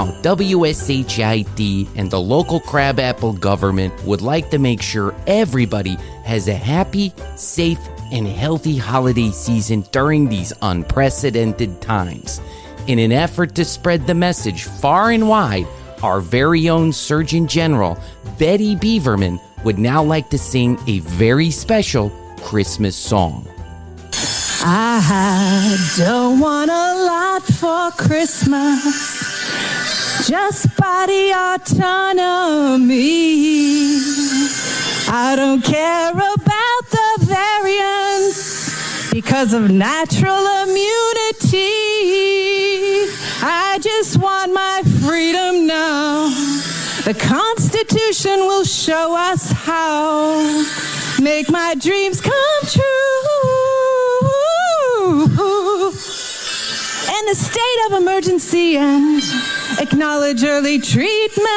now, WSHID and the local crabapple government would like to make sure everybody has a happy, safe, and healthy holiday season during these unprecedented times. In an effort to spread the message far and wide, our very own Surgeon General, Betty Beaverman, would now like to sing a very special Christmas song. I don't want a lot for Christmas, just body autonomy. I don't care about the variants because of natural immunity. I just want my freedom now. The Constitution will show us how. Make my dreams come true. End the state of emergency and acknowledge early treatment.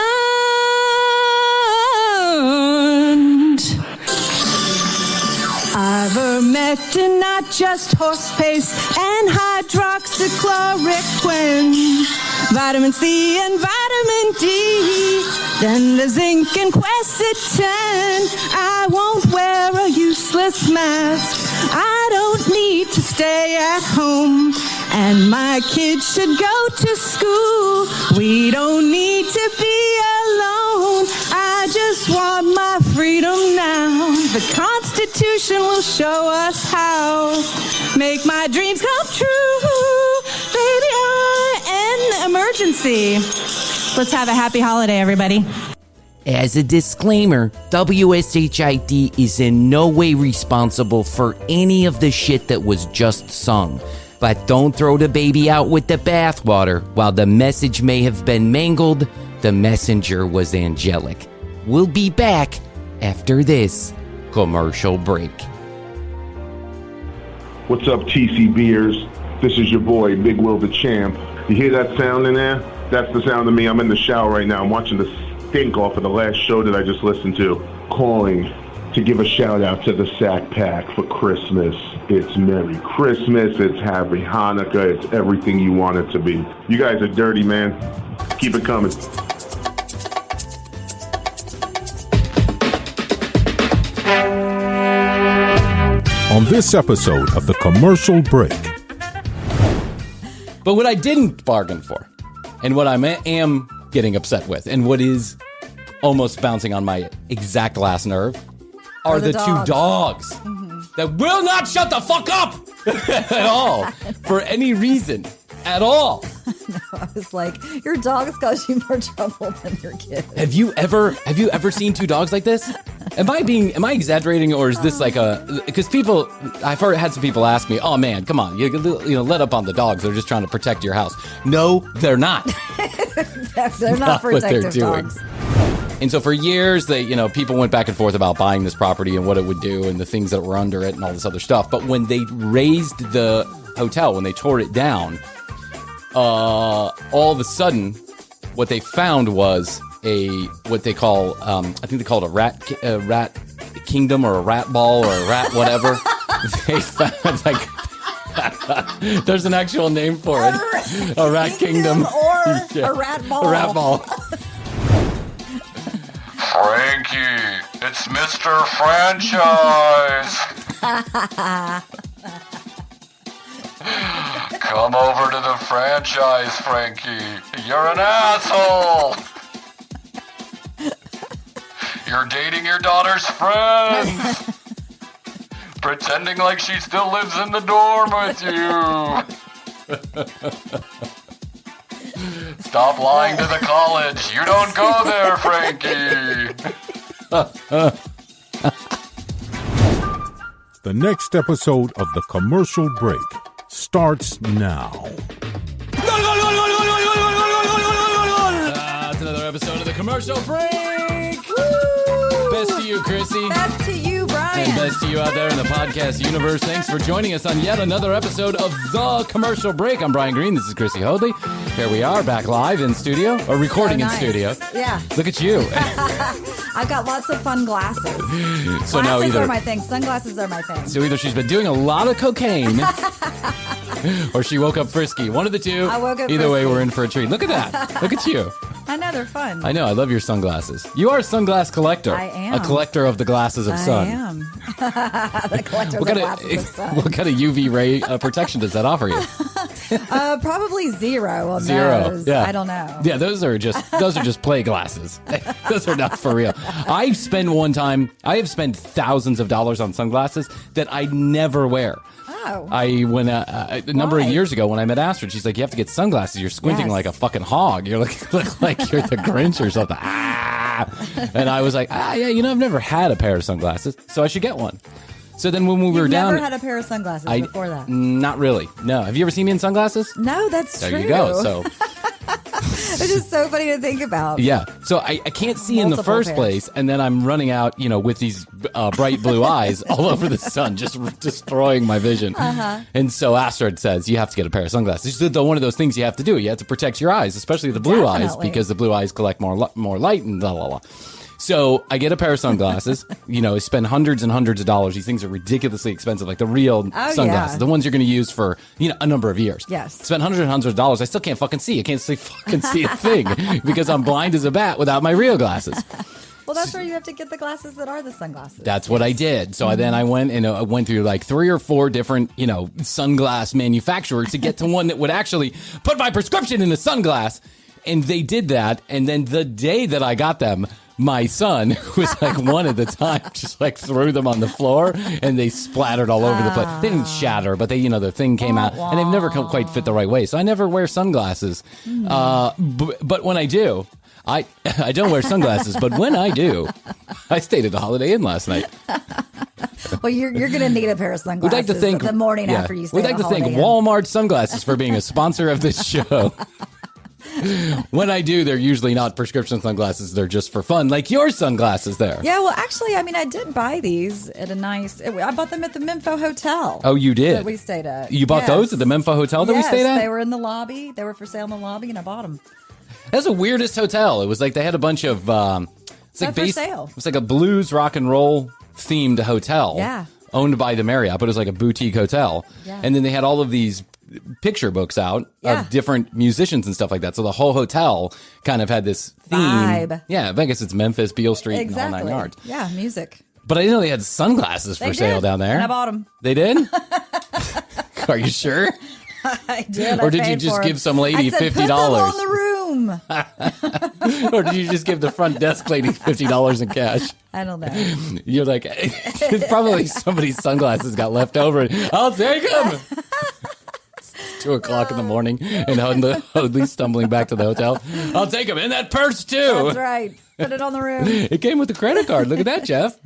Ivermectin, not just horse paste, and hydroxychloroquine, vitamin C and vitamin D, then the zinc and quercetin. I won't wear a useless mask. I don't need to stay at home, and my kids should go to school. We don't need to be alone. I just want my freedom now. The Constitution will show us how. Make my dreams come true. Baby, I end the emergency. Let's have a happy holiday, everybody. As a disclaimer, WSHID is in no way responsible for any of the shit that was just sung. But don't throw the baby out with the bathwater. While the message may have been mangled, the messenger was angelic. We'll be back after this commercial break. What's up, TC Beers? This is your boy, Big Will the Champ. You hear that sound in there? That's the sound of me. I'm in the shower right now. I'm watching the stink off of the last show that I just listened to. Calling to give a shout out to the Sack Pack for Christmas. It's Merry Christmas, it's Happy Hanukkah, it's everything you want it to be. You guys are dirty, man. Keep it coming. On this episode of The Commercial Break. But what I didn't bargain for, and what I am getting upset with, and what is almost bouncing on my exact last nerve, are the two dogs that will not shut the fuck up at all for any reason at all. No, I was like, your dogs cause you more trouble than your kids. Have you ever seen two dogs like this? Am I exaggerating, or is this like because people, I've had some people ask me, oh man, come on, you let up on the dogs. They're just trying to protect your house. No, they're not. They're not protective dogs. And so for years, people went back and forth about buying this property and what it would do and the things that were under it and all this other stuff. But when they raised the hotel, when they tore it down, all of a sudden, what they found was what they call, I think they call it a rat kingdom or a rat ball or a rat whatever. They found there's an actual name for it. A rat kingdom. Or a rat ball. A rat ball. Frankie, it's Mr. Franchise. Come over to the franchise, Frankie. You're an asshole. You're dating your daughter's friends. Pretending like she still lives in the dorm with you. Stop lying to the college. You don't go there, Frankie. The next episode of The Commercial Break starts now. It's another episode of The Commercial Break. Best to you, Krissy. Best to you, Bryan. And best to you out there in the podcast universe. Thanks for joining us on yet another episode of The Commercial Break. I'm Bryan Green. This is Christina A. Here we are, back live in studio, or recording in studio. Yeah. Look at you. I've got lots of fun glasses. So glasses now are my thing. Sunglasses are my thing. So either she's been doing a lot of cocaine, or she woke up frisky. One of the two. I woke up Either way, frisky. we're in for a treat. Look at that. Look at you. I know, they're fun. I know. I love your sunglasses. You are a sunglass collector. I am. A collector of the glasses of sun. I am. The collector of What the kind glasses of sun. what kind of UV ray protection does that offer you? Probably 0 on Zero. those. Yeah. I don't know. Yeah, those are just play glasses. Those are not for real. I have spent thousands of dollars on sunglasses that I never wear. Oh. I went a number of Why? years ago when I met Astrid. She's like, you have to get sunglasses. You're squinting Yes. like a fucking hog. You look like you're the Grinch or something. And I was like, yeah, I've never had a pair of sunglasses, so I should get one. So then when we were You've down, never had a pair of sunglasses before that? Not really. No. Have you ever seen me in sunglasses? No, that's There true. you go. So. It's just so funny to think about. Yeah. So I can't see in the Multiple first pairs. place, and then I'm running out, with these bright blue eyes all over the sun, just destroying my vision. And so Astrid says, you have to get a pair of sunglasses. She said, one of those things you have to do. You have to protect your eyes, especially the blue eyes, Definitely. because the blue eyes collect more light and blah, blah, blah. So I get a pair of sunglasses, I spend hundreds and hundreds of dollars. These things are ridiculously expensive, like the real sunglasses, yeah. the ones you're going to use for, a number of years. Yes. Spend hundreds and hundreds of dollars. I still can't fucking see. I can't fucking see a thing because I'm blind as a bat without my real glasses. Well, that's where you have to get the glasses that are the sunglasses. That's what I did. So then I went and I went through like 3 or 4 different, sunglass manufacturers to get to one that would actually put my prescription in a sunglass. And they did that. And then the day that I got them, my son, who was like 1 at the time, just like threw them on the floor and they splattered all over the place. They didn't shatter, but they, the thing came out and they've never quite fit the right way. So I never wear sunglasses. But when I do, I don't wear sunglasses, but when I do, I stayed at the Holiday Inn last night. Well, you're going to need a pair of We'd sunglasses like to thank the morning after you stay We'd at like a to thank Holiday Inn. Walmart Sunglasses for being a sponsor of this show. When I do, they're usually not prescription sunglasses. They're just for fun, like your sunglasses there. Yeah, well, actually, I did buy these at I bought them at the Memphis Hotel. Oh, you did? That we stayed at. You bought those at the Memphis Hotel that we stayed at? They were in the lobby. They were for sale in the lobby, and I bought them. That's the weirdest hotel. It was like they had a bunch of it's like for sale. It was like a blues rock and roll themed hotel. Yeah. Owned by the Marriott, but it was like a boutique hotel. Yeah. And then they had all of these picture books out of different musicians and stuff like that. So the whole hotel kind of had this theme. Vibe. Yeah, I guess it's Memphis, Beale Street, Exactly. and the whole 9 yards. Yeah, music. But I didn't know they had sunglasses for They sale did, down there. and I bought 'em. They did? Are you sure? I did. Or I did you paid just for give 'em. some lady I said, $50? Put them on the room. Or did you just give the front desk lady $50 in cash? I don't know. You're like, it's probably somebody's sunglasses got left over. I'll take them. 2:00 in the morning, and Hoadley stumbling back to the hotel. I'll take them in that purse too. That's right. Put it on the room. It came with the credit card. Look at that, Jeff.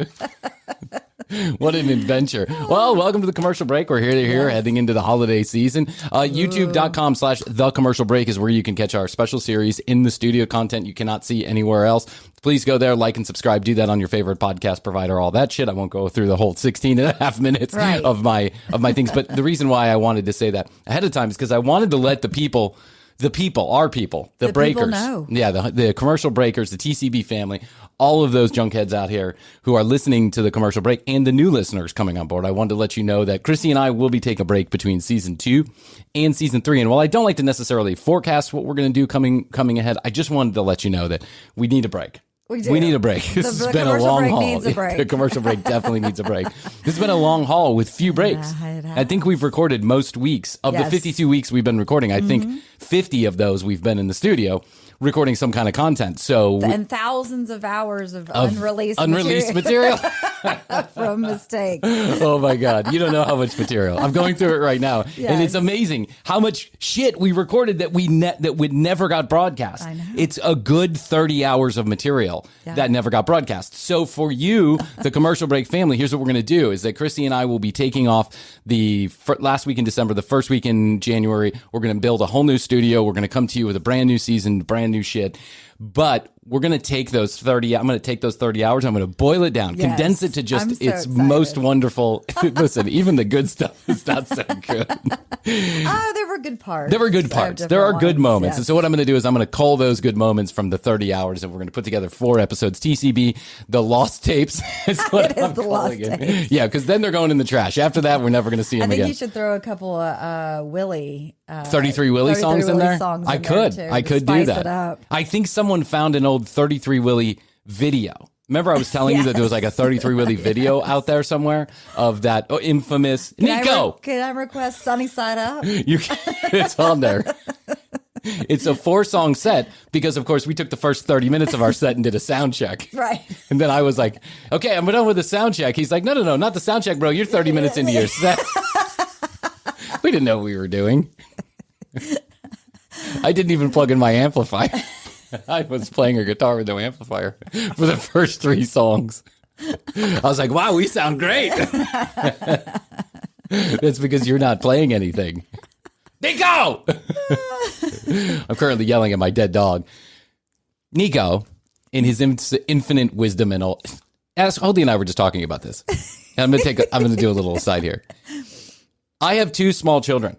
What an adventure. Well, welcome to the commercial break. We're here heading into the holiday season. YouTube.com/The Commercial Break is where you can catch our special series in the studio content you cannot see anywhere else. Please go there, like and subscribe. Do that on your favorite podcast provider, all that shit. I won't go through the whole 16 and a half minutes of my things. But the reason why I wanted to say that ahead of time is because I wanted to let the people, our people, the breakers, people know. yeah, the commercial breakers, the TCB family, all of those junkheads out here who are listening to the commercial break and the new listeners coming on board. I wanted to let you know that Krissy and I will be taking a break between season 2 and season 3. And while I don't like to necessarily forecast what we're going to do coming ahead, I just wanted to let you know that we need a break. We do. We need a break. This has The been a commercial long break haul. needs a break. The commercial break definitely needs a break. This has been a long haul with few breaks. Yeah, it has. I think we've recorded most weeks of the Yes. 52 weeks we've been recording. I think 50 of those we've been in the studio recording some kind of content. So And thousands of hours of unreleased material. from mistakes. Oh my God. You don't know how much material. I'm going through it right now. And Yes. it's amazing how much shit we recorded that we never got broadcast. I know. It's a good 30 hours of material that never got broadcast. So for you, the commercial break family, here's what we're going to do is that Krissy and I will be taking off the last week in December, the first week in January. We're going to build a whole new studio. We're going to come to you with a brand new season, brand new shit. But we're going to take those 30 I'm going to take those 30 hours. I'm going to boil it down, condense it to just I'm so its excited. most wonderful. Listen, even the good stuff is not so good. Oh, there were good parts. There were good parts. There are good moments. Yes. And so what I'm going to do is I'm going to cull those good moments from the 30 hours and we're going to put together 4 episodes. TCB, the lost tapes is what It is I'm the calling lost it. tapes. Yeah, because then they're going in the trash. After that, we're never going to see I them think again. you should throw a couple of Willie. 33 Willie songs in there? Songs I in could. there too, I to could do spice that. It up. I think someone found an old 33 Willie video. Remember I was telling you that there was like a 33 Willie video out there somewhere of that infamous Niko. Can I request Sunny Side Up? It's on there. It's a 4-song set because, of course, we took the first 30 minutes of our set and did a sound check. Right. And then I was like, okay, I'm done with the sound check. He's like, no, not the sound check, bro. You're 30 minutes into your set. We didn't know what we were doing. I didn't even plug in my amplifier. I was playing a guitar with no amplifier for the first 3 songs. I was like, wow, we sound great. That's because you're not playing anything. Niko! I'm currently yelling at my dead dog. Niko, in his infinite wisdom and all, Hoadley and I were just talking about this. And I'm going to do a little aside here. I have 2 small children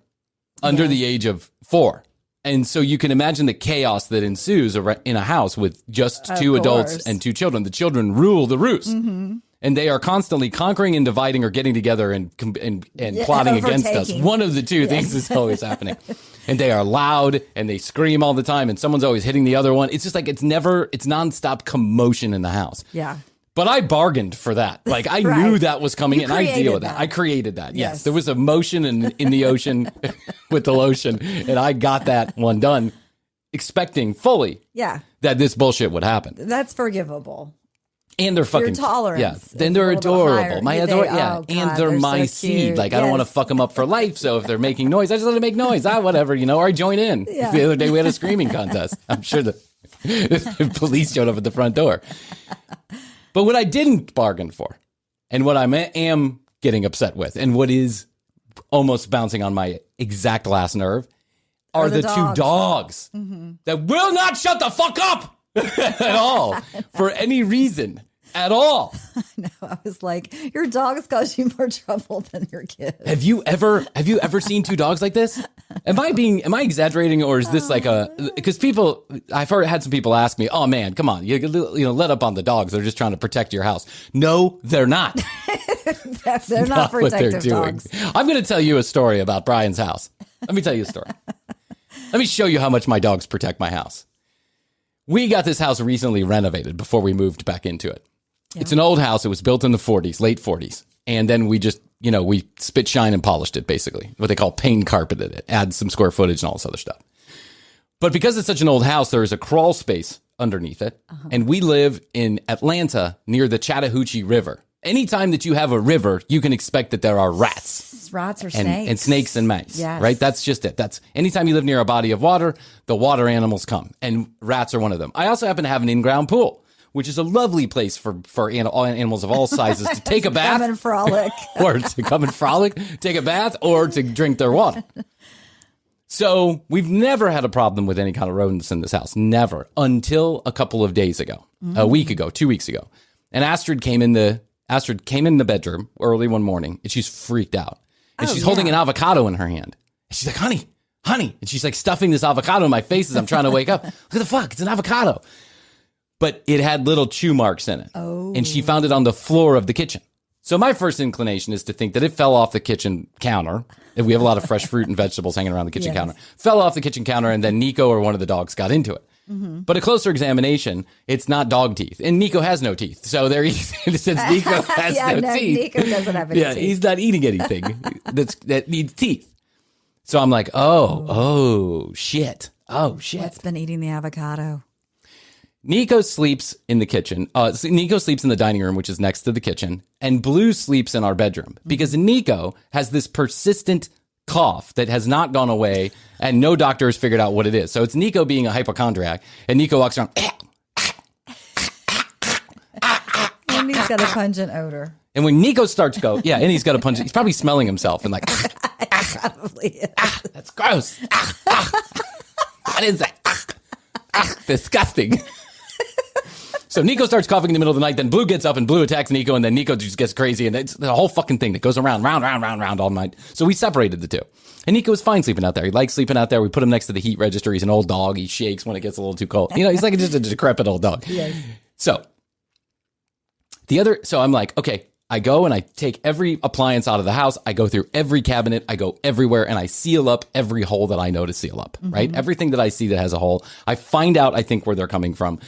under the age of 4. And so you can imagine the chaos that ensues in a house with just 2 adults and 2 children. The children rule the roost. Mm-hmm. And they are constantly conquering and dividing or getting together and plotting against us. One of the 2 things is always happening. And they are loud and they scream all the time and someone's always hitting the other one. It's just like it's nonstop commotion in the house. Yeah. But I bargained for that. Like I knew that was coming and I deal with that. I created that. Yes. There was a motion in the ocean with the lotion and I got that one done expecting fully that this bullshit would happen. That's forgivable. And they're fucking your tolerance. Yeah, then they're adorable. God, and they're my so seed. cute. Like I don't want to fuck them up for life. So if they're making noise, I just let them make noise. Whatever, or I join in. Yeah. The other day we had a screaming contest. I'm sure the police showed up at the front door. But what I didn't bargain for, and what I am getting upset with, and what is almost bouncing on my exact last nerve, are the 2 dogs that will not shut the fuck up at all for any reason. At all. No, I was like, your dogs cause you more trouble than your kids. Have you ever seen 2 dogs like this? Am I exaggerating, or is this like because I've had some people ask me, oh man, come on, you let up on the dogs. They're just trying to protect your house. No, they're not. They're not what they're protective doing. dogs. I'm going to tell you a story about Brian's house. Let me tell you a story. Let me show you how much my dogs protect my house. We got this house recently renovated before we moved back into it. Yeah. It's an old house. It was built in the 40s, late 40s. And then we just, we spit, shine, and polished it, basically. What they call paint carpeted it. Add some square footage and all this other stuff. But because it's such an old house, there is a crawl space underneath it. Uh-huh. And we live in Atlanta near the Chattahoochee River. Anytime that you have a river, you can expect that there are rats. Rats or snakes. And snakes and mice. Yes. Right? That's just it. That's anytime you live near a body of water, the water animals come. And rats are one of them. I also happen to have an in-ground pool, which is a lovely place for animals of all sizes to take a bath. Come and frolic. Or to come and frolic, take a bath, or to drink their water. So we've never had a problem with any kind of rodents in this house. Never. Until a couple of days ago. A week ago, 2 weeks ago. And Astrid came in the bedroom early one morning, and she's freaked out. And she's holding an avocado in her hand. And she's like, honey. And she's like stuffing this avocado in my face as I'm trying to wake up. Look at the fuck, it's an avocado. But it had little chew marks in it. Oh. And she found it on the floor of the kitchen. So my first inclination is to think that it fell off the kitchen counter. And we have a lot of fresh fruit and vegetables hanging around the kitchen counter. Fell off the kitchen counter, and then Niko or one of the dogs got into it. Mm-hmm. But a closer examination, it's not dog teeth. And Niko has no teeth. So since Niko has no teeth. Niko doesn't have any teeth. He's not eating anything that needs teeth. So I'm like, oh, shit. What's been eating the avocado? Niko sleeps in the kitchen. Niko sleeps in the dining room, which is next to the kitchen. And Blue sleeps in our bedroom because Niko has this persistent cough that has not gone away, and no doctor has figured out what it is. So it's Niko being a hypochondriac, and Niko walks around. And he's got a pungent odor. And when Niko starts to go, and he's got a pungent, he's probably smelling himself and like, Probably is. that's gross. What is that? Disgusting. So Niko starts coughing in the middle of the night. Then Blue gets up and Blue attacks Niko. And then Niko just gets crazy. And it's the whole fucking thing that goes around, round all night. So we separated the two. And Niko was fine sleeping out there. He likes sleeping out there. We put him next to the heat register. He's an old dog. He shakes when it gets a little too cold. He's like just a decrepit old dog. Yes. So I'm like, okay, I go and I take every appliance out of the house. I go through every cabinet. I go everywhere and I seal up every hole that I know to seal up, right? Everything that I see that has a hole, I find out, I think, where they're coming from,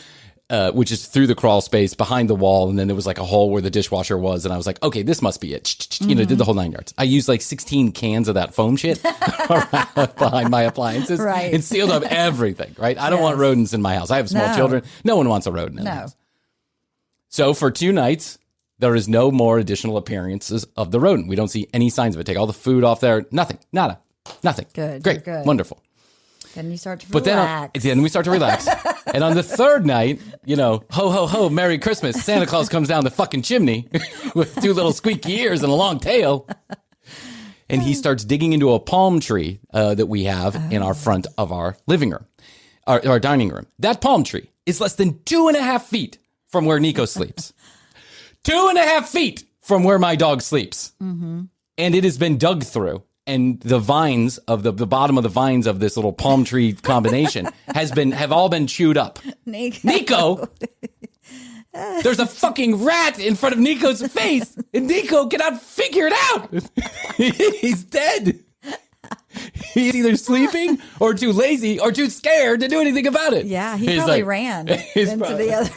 which is through the crawl space behind the wall. And then there was like a hole where the dishwasher was. And I was like, okay, this must be it. Did the whole 9 yards. I used like 16 cans of that foam shit behind my appliances and sealed up everything, right? I don't want rodents in my house. I have small children. No one wants a rodent in the house. So for 2 nights, there is no more additional appearances of the rodent. We don't see any signs of it. Take all the food off there. Nothing. Nada. Nothing. Good. Great. Good. Wonderful. Then you start to relax. But then we start to relax. And on the 3rd night, ho, ho, ho, Merry Christmas. Santa Claus comes down the fucking chimney with 2 little squeaky ears and a long tail. And he starts digging into a palm tree that we have in our front of our living room, our dining room. That palm tree is less than 2.5 feet from where Niko sleeps. 2.5 feet from where my dog sleeps. And it has been dug through. And the vines of the bottom of the vines of this little palm tree combination have all been chewed up. Niko! There's a fucking rat in front of Niko's face, and Niko cannot figure it out. He's dead. He's either sleeping or too lazy or too scared to do anything about it. Yeah, he probably ran into the other.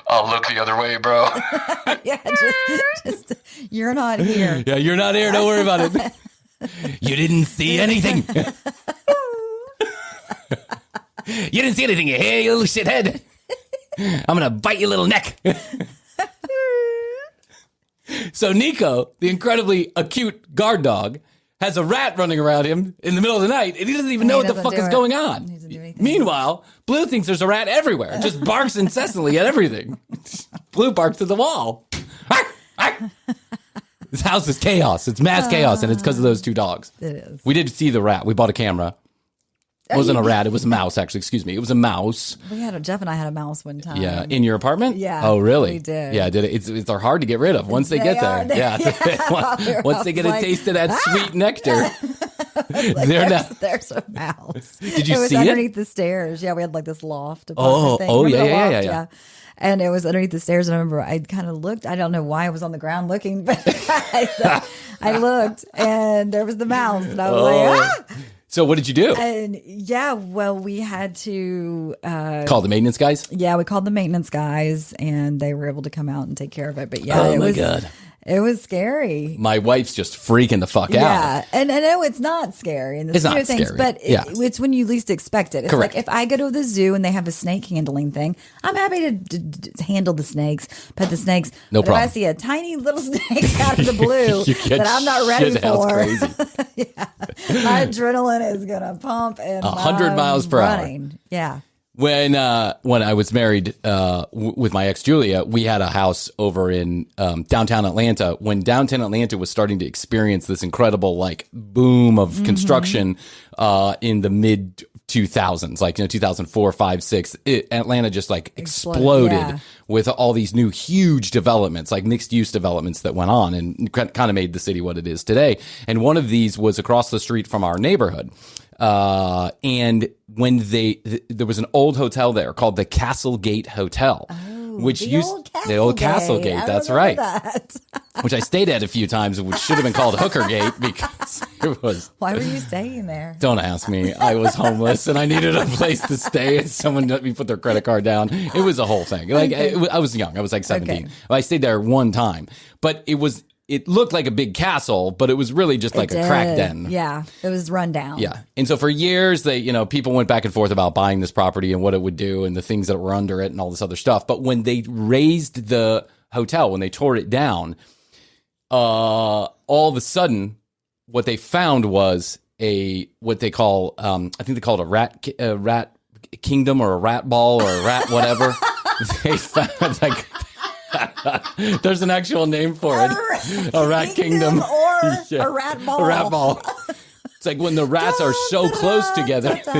I'll look the other way, bro. Yeah, just you're not here. Yeah, you're not here. Don't worry about it. You didn't see anything. You didn't see anything, you little shithead. I'm going to bite your little neck. So Niko, the incredibly acute guard dog, has a rat running around him in the middle of the night, and he doesn't even know what the fuck is going on. Meanwhile, Blue thinks there's a rat everywhere. Just barks incessantly at everything. Blue barks at the wall. This house is chaos. It's mass chaos, and it's because of those 2 dogs. It is. We did see the rat. We bought a camera. It wasn't a rat. It was a mouse, actually. Excuse me. It was a mouse. Jeff and I had a mouse one time. Yeah. In your apartment? Yeah. Oh, really? We did. Yeah, did it? They're hard to get rid of once they get there. Yeah. Once they get a taste of that sweet nectar. There's a mouse. Did you see it? It was underneath the stairs. Yeah, we had like this loft. Thing. Yeah. And it was underneath the stairs. And I remember I kind of looked. I don't know why I was on the ground looking, but I looked and there was the mouse. And I was like, ah! So what did you do? And we had to call the maintenance guys. Yeah, we called the maintenance guys, and they were able to come out and take care of it. But God. It was scary. My wife's just freaking the fuck out. Yeah, and I know it's not scary in the it's not things, scary. but it's when you least expect it. It's Correct. like if I go to the zoo and they have a snake handling thing, I'm happy to handle the snakes, pet the snakes. No problem. If I see a tiny little snake out of the blue that I'm not ready for, crazy. My adrenaline is gonna pump and 100 miles per hour. Yeah. When I was married with my ex Julia, we had a house over in downtown Atlanta. When downtown Atlanta was starting to experience this incredible like boom of construction in the mid 2000s, like 2004, 5, 6, Atlanta just like exploded with all these new huge developments, like mixed use developments that went on and kind of made the city what it is today. And one of these was across the street from our neighborhood. And when there was an old hotel there called the Castlegate Hotel, which the old Castlegate. That's right. Which I stayed at a few times, which should have been called Hookergate because it was. Why were you staying there? Don't ask me. I was homeless and I needed a place to stay, and someone let me put their credit card down. It was a whole thing. Like I was young. I was like 17. Okay. I stayed there one time, but it looked like a big castle, but it was really just like a crack den. Yeah, it was run down. Yeah. And so for years, people went back and forth about buying this property and what it would do and the things that were under it and all this other stuff. But when they raised the hotel, when they tore it down, all of a sudden, what they found was what they call, I think they call it a rat kingdom or a rat ball or a rat whatever. They found like... There's an actual name for it. A rat kingdom. Or a rat ball. A rat ball. It's like when the rats are so close together. Please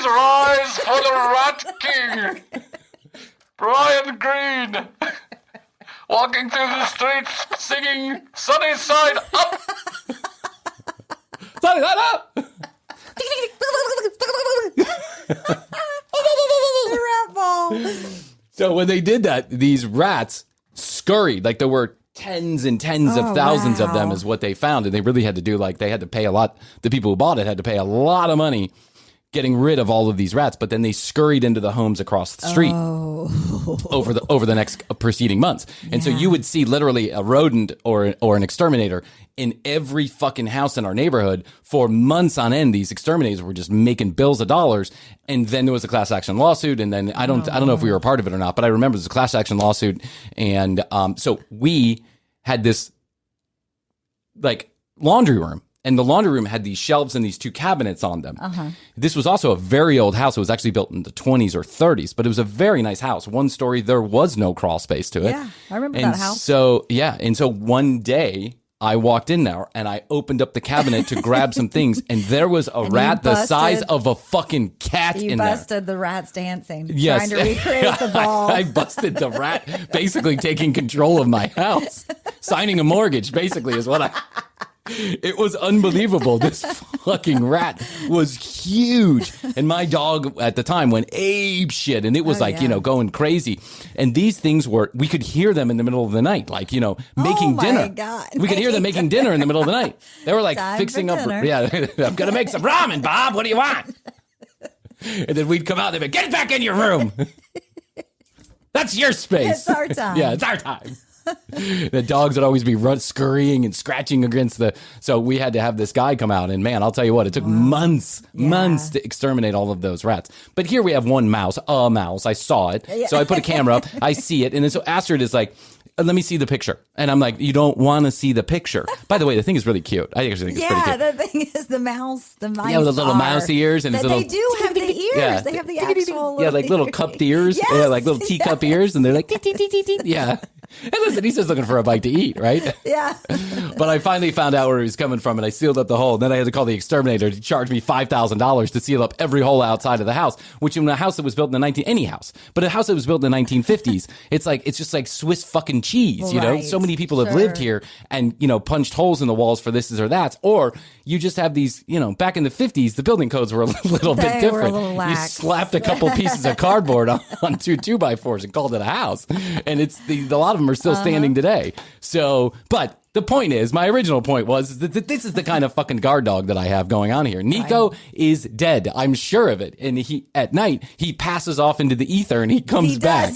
rise for the Rat King, Bryan Green, walking through the streets singing "Sunny Side Up." Sunny side up. The rat ball. So when they did that, these rats scurried. Like there were tens and tens of thousands of them is what they found. And they really had to do they had to pay a lot. The people who bought it had to pay a lot of money getting rid of all of these rats. But then they scurried into the homes across the street over the next preceding months. And so you would see literally a rodent or an exterminator in every fucking house in our neighborhood for months on end. These exterminators were just making bills of dollars. And then there was a class action lawsuit. And then I don't know if we were a part of it or not, but I remember there was a class action lawsuit. And so we had this laundry room. And the laundry room had these shelves and these two cabinets on them. This was also a very old house. It was actually built in the 20s or 30s, but it was a very nice house. One story, there was no crawl space to it. Yeah, I remember that house. So, and so one day I walked in there and I opened up the cabinet to grab some things, and there was a rat the size of a fucking cat in there. You busted the rats dancing, yes. trying to recreate the ball. I busted the rat, basically taking control of my house, signing a mortgage, basically, is what I... It was unbelievable. This fucking rat was huge. And my dog at the time went ape shit. And it was going crazy. And these things we could hear them in the middle of the night, making dinner. God. We could hear them making dinner in the middle of the night. They were fixing up. Dinner. Yeah, I'm going to make some ramen, Bob. What do you want? And then we'd come out and they'd be, get back in your room. That's your space. It's our time. Yeah, it's our time. The dogs would always be scurrying and scratching against so we had to have this guy come out, and man, I'll tell you what, it took months to exterminate all of those rats. But here we have one mouse, I saw it. So I put a camera up, I see it. And then so Astrid is like, let me see the picture. And I'm like, you don't want to see the picture. By the way, the thing is really cute. I actually think it's pretty cute. Yeah, the thing is the mice with the little mouse ears. And they do have the ears. Yeah. They have the actual little cupped ears. Yes. Yeah, like little teacup ears. And they're like, yeah. And listen, he's just looking for a bite to eat, right? Yeah. But I finally found out where he was coming from, and I sealed up the hole. And then I had to call the exterminator to charge me $5,000 to seal up every hole outside of the house, which in a house that was built in the any house, but a house that was built in the 1950s, it's just like Swiss fucking cheese, Right. So many people have lived here and, punched holes in the walls for this or that. Or you just have these, back in the 50s, the building codes were a little bit different. You slapped a couple pieces of cardboard on two 2x4s and called it a house. And a lot of them are still standing today. So, but the point is, my original point was that this is the kind of fucking guard dog that I have going on here. Niko is dead. I'm sure of it. And at night, he passes off into the ether and he comes back.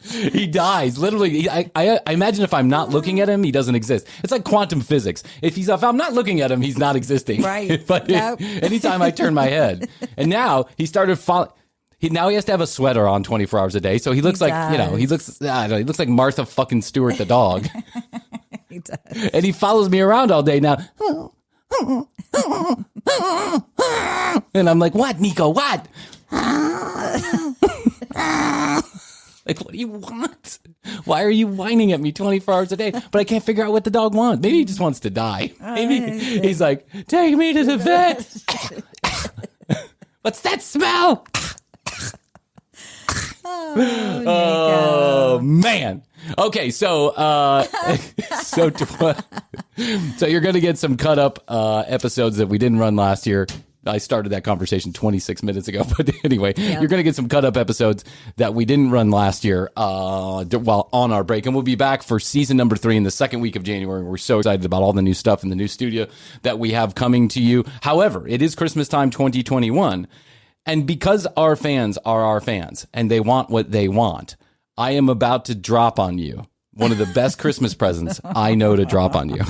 He dies. Literally, I imagine if I'm not looking at him, he doesn't exist. It's like quantum physics. If I'm not looking at him, he's not existing. Right. But anytime I turn my head. And now he started falling. Now he has to have a sweater on 24 hours a day. So he looks he looks like Martha fucking Stewart the dog. He does. And he follows me around all day now. And I'm like, what, Niko? What? Like, what do you want? Why are you whining at me 24 hours a day? But I can't figure out what the dog wants. Maybe he just wants to die. Maybe he's like, take me to the vet. What's that smell? Oh man. Okay, so you're going to get some cut up episodes that we didn't run last year. I started that conversation 26 minutes ago, but anyway, you're going to get some cut up episodes that we didn't run last year while on our break, and we'll be back for season number 3 in the second week of January. We're so excited about all the new stuff in the new studio that we have coming to you. However, it is Christmas time 2021. And because our fans are our fans and they want what they want, I am about to drop on you one of the best Christmas presents I know to drop on you.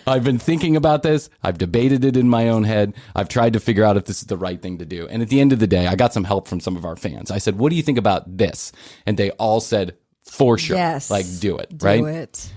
I've been thinking about this. I've debated it in my own head. I've tried to figure out if this is the right thing to do. And at the end of the day, I got some help from some of our fans. I said, what do you think about this? And they all said, for sure. Yes. Like, do it, right? Do it.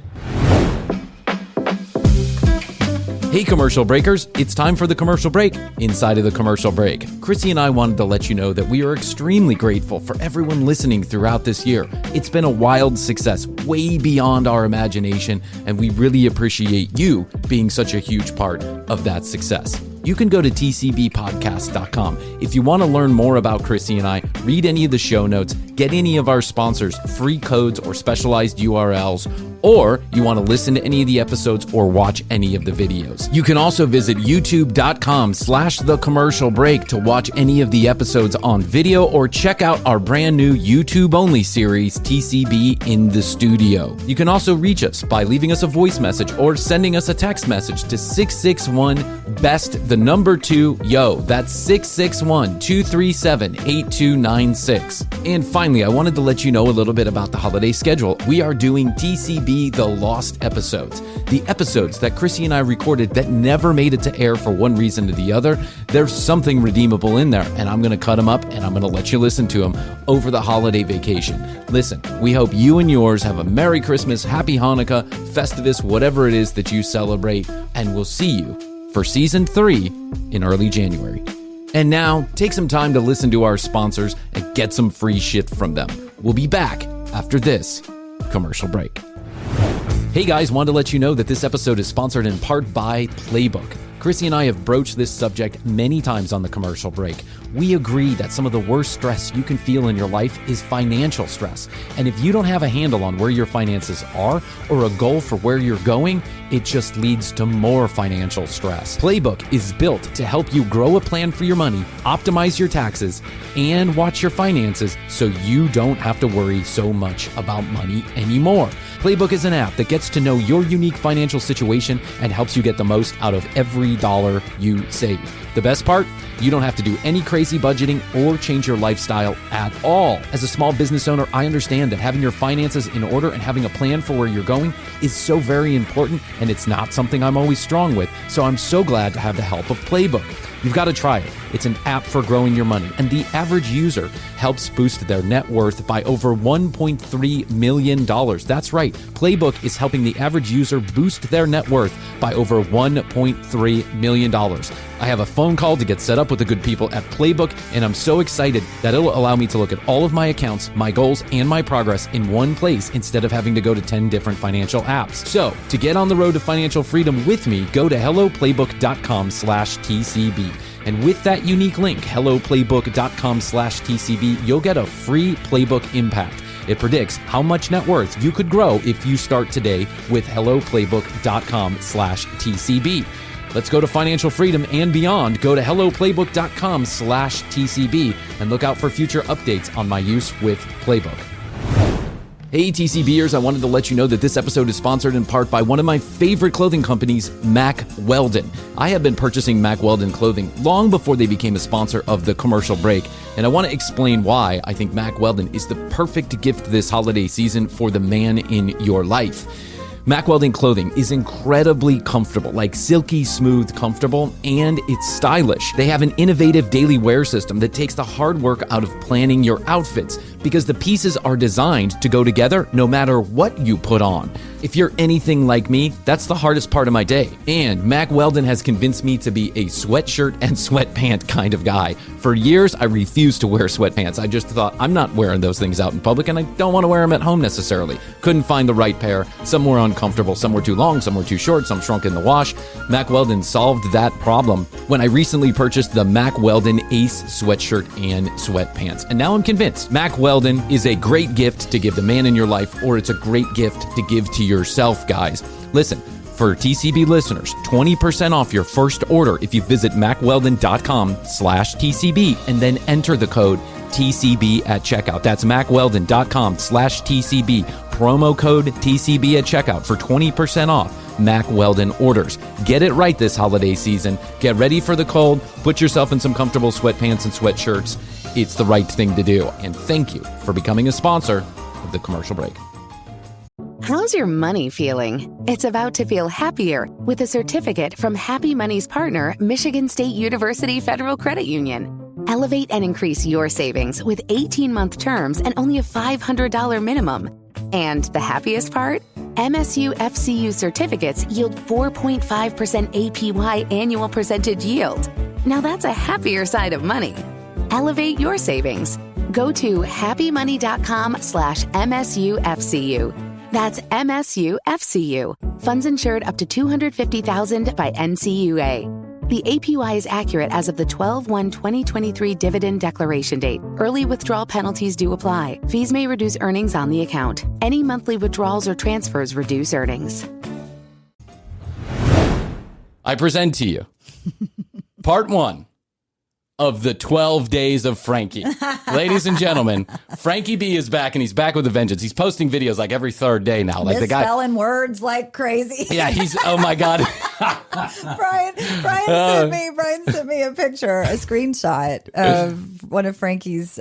Hey, commercial breakers, it's time for the commercial break. Inside of the commercial break, Krissy and I wanted to let you know that we are extremely grateful for everyone listening throughout this year. It's been a wild success, way beyond our imagination, and we really appreciate you being such a huge part of that success. You can go to tcbpodcast.com. If you want to learn more about Krissy and I, read any of the show notes, get any of our sponsors, free codes or specialized URLs, or you want to listen to any of the episodes or watch any of the videos. You can also visit youtube.com/thecommercialbreak to watch any of the episodes on video or check out our brand new YouTube-only series, TCB in the Studio. You can also reach us by leaving us a voice message or sending us a text message to 661-BEST2YO. That's 661-237-8296. And finally, I wanted to let you know a little bit about the holiday schedule. We are doing TCB The Lost Episodes. The episodes that Krissy and I recorded that never made it to air for one reason or the other, there's something redeemable in there, and I'm going to cut them up and I'm going to let you listen to them over the holiday vacation. Listen, we hope you and yours have a Merry Christmas, Happy Hanukkah, Festivus, whatever it is that you celebrate, and we'll see you for Season 3 in early January. And now, take some time to listen to our sponsors and get some free shit from them. We'll be back after this commercial break. Hey guys, wanted to let you know that this episode is sponsored in part by Playbook. Krissy and I have broached this subject many times on the commercial break. We agree that some of the worst stress you can feel in your life is financial stress. And if you don't have a handle on where your finances are or a goal for where you're going, it just leads to more financial stress. Playbook is built to help you grow a plan for your money, optimize your taxes, and watch your finances so you don't have to worry so much about money anymore. Playbook is an app that gets to know your unique financial situation and helps you get the most out of every dollar you save. The best part? You don't have to do any crazy budgeting or change your lifestyle at all. As a small business owner, I understand that having your finances in order and having a plan for where you're going is so very important, and it's not something I'm always strong with. So I'm so glad to have the help of Playbook. You've got to try it. It's an app for growing your money, and the average user helps boost their net worth by over $1.3 million. That's right. Playbook is helping the average user boost their net worth by over $1.3 million. I have a phone call to get set up with the good people at Playbook, and I'm so excited that it'll allow me to look at all of my accounts, my goals, and my progress in one place instead of having to go to 10 different financial apps. So, to get on the road to financial freedom with me, go to helloplaybook.com/TCB. And with that unique link, helloplaybook.com/TCB, you'll get a free Playbook Impact. It predicts how much net worth you could grow if you start today with helloplaybook.com/TCB. Let's go to financial freedom and beyond. Go to helloplaybook.com/TCB and look out for future updates on my use with Playbook. Hey TCBers, I wanted to let you know that this episode is sponsored in part by one of my favorite clothing companies, Mack Weldon. I have been purchasing Mack Weldon clothing long before they became a sponsor of the commercial break, and I want to explain why I think Mack Weldon is the perfect gift this holiday season for the man in your life. Mack Weldon clothing is incredibly comfortable, like silky smooth comfortable, and it's stylish. They have an innovative daily wear system that takes the hard work out of planning your outfits because the pieces are designed to go together no matter what you put on. If you're anything like me, that's the hardest part of my day. And Mack Weldon has convinced me to be a sweatshirt and sweatpant kind of guy. For years, I refused to wear sweatpants. I just thought, I'm not wearing those things out in public, and I don't want to wear them at home necessarily. Couldn't find the right pair. Some were uncomfortable, some were too long, some were too short, some shrunk in the wash. Mack Weldon solved that problem when I recently purchased the Mack Weldon Ace sweatshirt and sweatpants. And now I'm convinced Mack Weldon is a great gift to give the man in your life, or it's a great gift to give to yourself, guys. Listen, for TCB listeners, 20% off your first order if you visit mackweldon.com/TCB and then enter the code TCB at checkout. That's mackweldon.com/TCB. Promo code TCB at checkout for 20% off Mack Weldon orders. Get it right this holiday season. Get ready for the cold. Put yourself in some comfortable sweatpants and sweatshirts. It's the right thing to do. And thank you for becoming a sponsor of the commercial break. How's your money feeling? It's about to feel happier with a certificate from Happy Money's partner, Michigan State University Federal Credit Union. Elevate and increase your savings with 18-month terms and only a $500 minimum. And the happiest part? MSU FCU certificates yield 4.5% APY annual percentage yield. Now that's a happier side of money. Elevate your savings. Go to happymoney.com/MSUFCU. That's MSUFCU. Funds insured up to $250,000 by NCUA. The APY is accurate as of the 12/1/2023 dividend declaration date. Early withdrawal penalties do apply. Fees may reduce earnings on the account. Any monthly withdrawals or transfers reduce earnings. I present to you part 1 of the 12 Days of Frankie. Ladies and gentlemen, Frankie B is back, and he's back with a vengeance. He's posting videos like every third day now. Like the guy misspelling words like crazy. Yeah, he's oh my God. Brian sent me a picture, a screenshot of one of Frankie's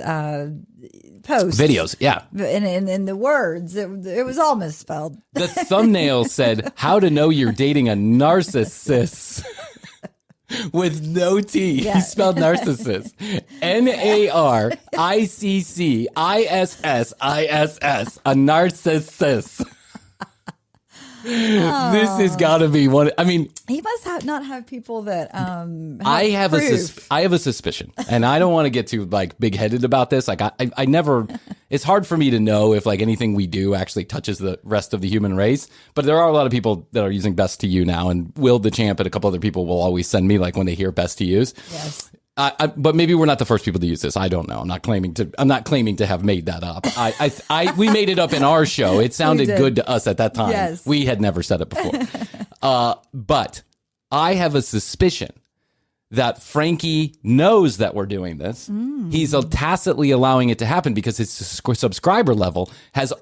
posts. Videos, yeah. And in the words, it was all misspelled. The thumbnail said, "How to know you're dating a narcissist." With no T. Yeah. He spelled narcissist. NARICCISSISS. A narcissist. This has got to be one. I mean, He must not have people that I have a suspicion, and I don't want to get too like big headed about this. Like I never. It's hard for me to know if like anything we do actually touches the rest of the human race. But there are a lot of people that are using Best to You now, and Will the Champ and a couple other people will always send me like when they hear Best to Use. Yes. But maybe we're not the first people to use this. I don't know. I'm not claiming to have made that up. We made it up in our show. It sounded good to us at that time. Yes. We had never said it before. But I have a suspicion that Frankie knows that we're doing this. He's tacitly allowing it to happen because his subscriber level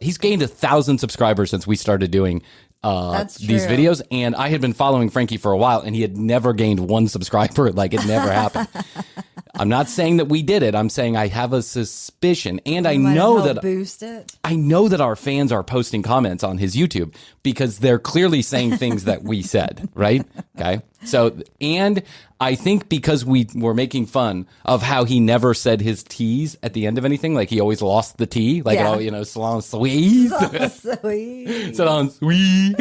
he's gained 1,000 subscribers since we started doing these videos, and I had been following Frankie for a while, and he had never gained one subscriber. Like it never happened. I'm not saying that we did it. I'm saying I have a suspicion, and I know that boost it. I know that our fans are posting comments on his YouTube because they're clearly saying things that we said, right? Okay. So, and I think because we were making fun of how he never said his T's at the end of anything, like he always lost the T, like, Yeah. oh, salon sweet. Salon sweet.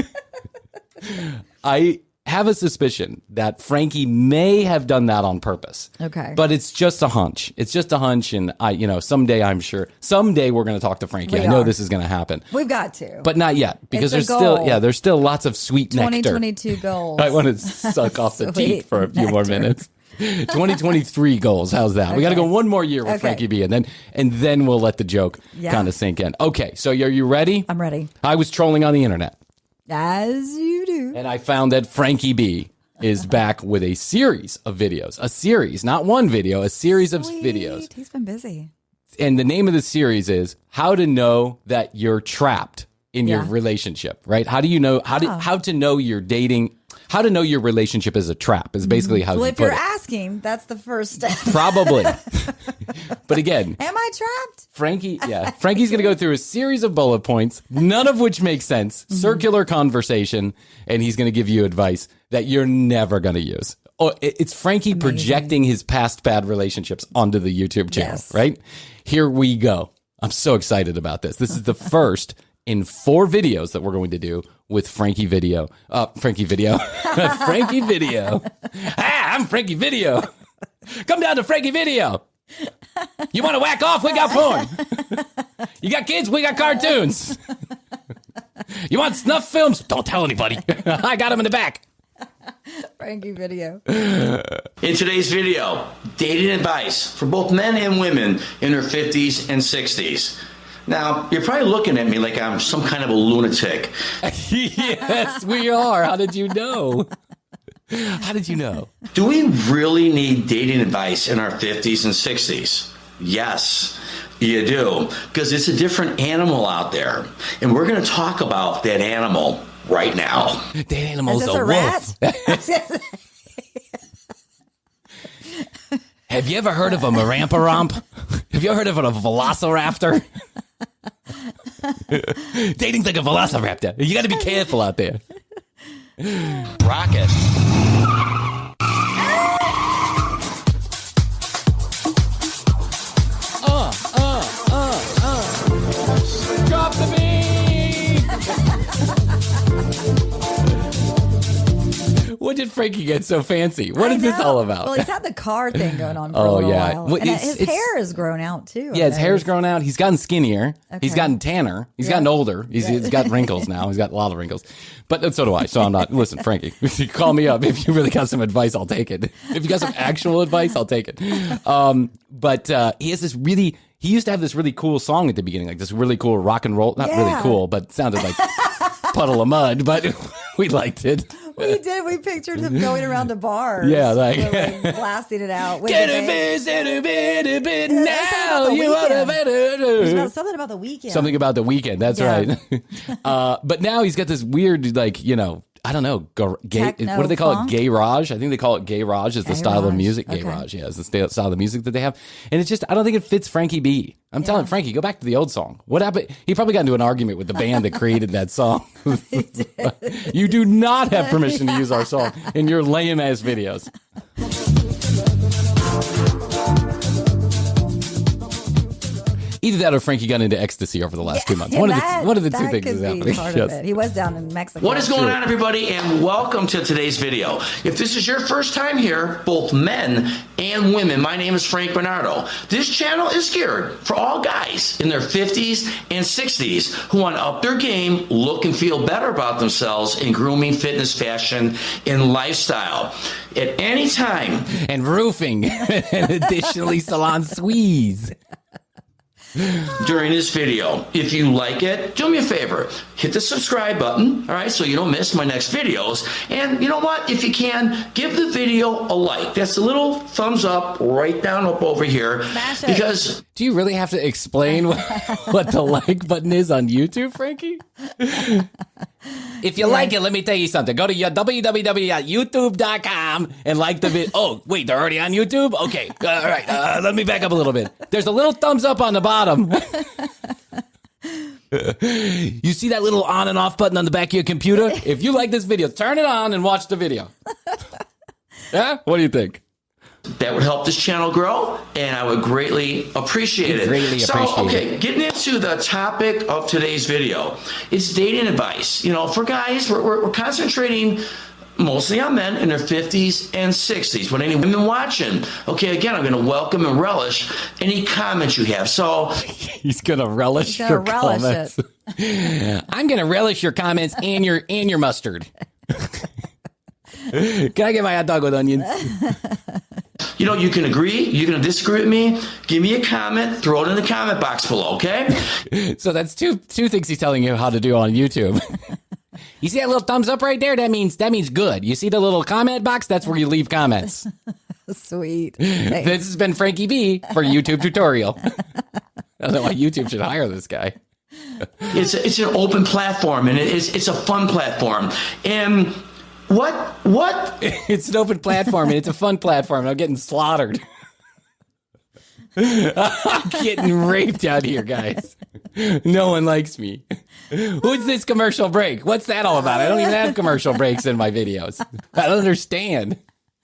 I have a suspicion that Frankie may have done that on purpose. Okay. But it's just a hunch. It's just a hunch. And someday we're going to talk to Frankie. I know this is going to happen. We've got to. But not yet, because It's a there's still lots of sweet nectar. 2022 goals. I want to suck off the teeth for a few more minutes. 2023 goals. How's that? We got to go one more year with Frankie B, and then we'll let the joke kind of sink in. Okay, so are you ready? I'm ready. I was trolling on the internet. As you do. And I found that Frankie B is back with a series of videos. A series, not one video, a series of videos. He's been busy. And the name of the series is How to Know That You're Trapped in Your Relationship, right? How do you know, how to know you're dating, how to know your relationship is a trap is basically how Well, you if put you're it. asking, that's the first step. Probably. But again, Am I trapped? Frankie's going to go through a series of bullet points, none of which make sense, circular conversation, and he's going to give you advice that you're never going to use. Oh, it's Frankie projecting his past bad relationships onto the YouTube channel, right? Here we go. I'm so excited about this. This is the first in 4 videos that we're going to do with Frankie Video. Frankie Video. Frankie Video. I'm Frankie Video. Come down to Frankie Video. You want to whack off? We got porn. You got kids? We got cartoons. You want snuff films? Don't tell anybody. I got them in the back. Frankie Video. In today's video, dating advice for both men and women in their 50s and 60s. Now, you're probably looking at me like I'm some kind of a lunatic. Yes, we are. How did you know? How did you know? Do we really need dating advice in our 50s and 60s? Yes, you do. Because it's a different animal out there. And we're going to talk about that animal right now. That animal's Is this a a wolf. rat? Have you ever heard of a Marampa-romp? Have you ever heard of a velociraptor? Dating's like a velociraptor. You got to be careful out there. Rocket. Drop the beat! When did Frankie get so fancy? What is this all about? Well, he's had the car thing going on for a little while. Well, And his hair has grown out too. Yeah, his hair's grown out. He's gotten skinnier. Okay. He's gotten tanner. He's gotten older. He's got wrinkles now. He's got a lot of wrinkles. But so do I. So I'm not. Listen, Frankie, if you call me up. If you really got some advice, I'll take it. If you got some actual advice, I'll take it. But he has this really. He used to have this really cool song at the beginning, like this really cool rock and roll. Not really cool, but it sounded like Puddle of Mud. But we liked it. We did. We pictured him going around to bars. Yeah, like blasting it out. Get a bit now. You want to better. Something about the weekend. Something about the weekend. That's right. But now he's got this weird, like, I don't know, gay. Techno What do they call funk? it? Gayrage. I think they call it gayrage. Is the style of music. Okay. Gayrage, yeah, is the style of music that they have. And it's just, I don't think it fits Frankie B. I'm telling Frankie, go back to the old song. What happened? He probably got into an argument with the band that created that song. You do not have permission to use our song in your lame ass videos. Either that or Frankie got into ecstasy over the last 2 months. One of the two things is happening. Yes. He was down in Mexico. What is going on, everybody, and welcome to today's video. If this is your first time here, both men and women, my name is Frank Bernardo. This channel is geared for all guys in their 50s and 60s who want to up their game, look and feel better about themselves in grooming, fitness, fashion, and lifestyle. At any time. And roofing. And additionally, salon squeeze. During this video. If you like it, do me a favor. Hit the subscribe button, all right, so you don't miss my next videos. And you know what? If you can, give the video a like. That's a little thumbs up right down up over here. Smash it. Because do you really have to explain what the like button is on YouTube, Frankie? If you like it, let me tell you something. Go to your www.youtube.com and like the video. Oh, wait, they're already on YouTube? Okay, all right. Let me back up a little bit. There's a little thumbs up on the bottom. You see that little on and off button on the back of your computer? If you like this video, turn it on and watch the video. Yeah? What do you think? that would help this channel grow, and I would greatly appreciate it. Okay, getting into the topic of today's video, it's dating advice. You know, for guys, we're concentrating mostly on men in their 50s and 60s. But any women watching, okay, again, I'm going to welcome and relish any comments you have. So he's going to relish your comments. I'm going to relish your comments and your mustard. Can I get my hot dog with onions? You know, you can agree, you can disagree with me. Give me a comment, throw it in the comment box below, okay? So that's two things he's telling you how to do on YouTube. You see that little thumbs up right there? That means good. You see the little comment box? That's where you leave comments. Sweet. Thanks. This has been Frankie B for YouTube tutorial. I don't know why YouTube should hire this guy. It's an open platform, and it's a fun platform. And what? It's an open platform, and it's a fun platform, and I'm getting slaughtered. I'm getting raped out here, guys. No one likes me. Who's this commercial break? What's that all about? I don't even have commercial breaks in my videos. I don't understand.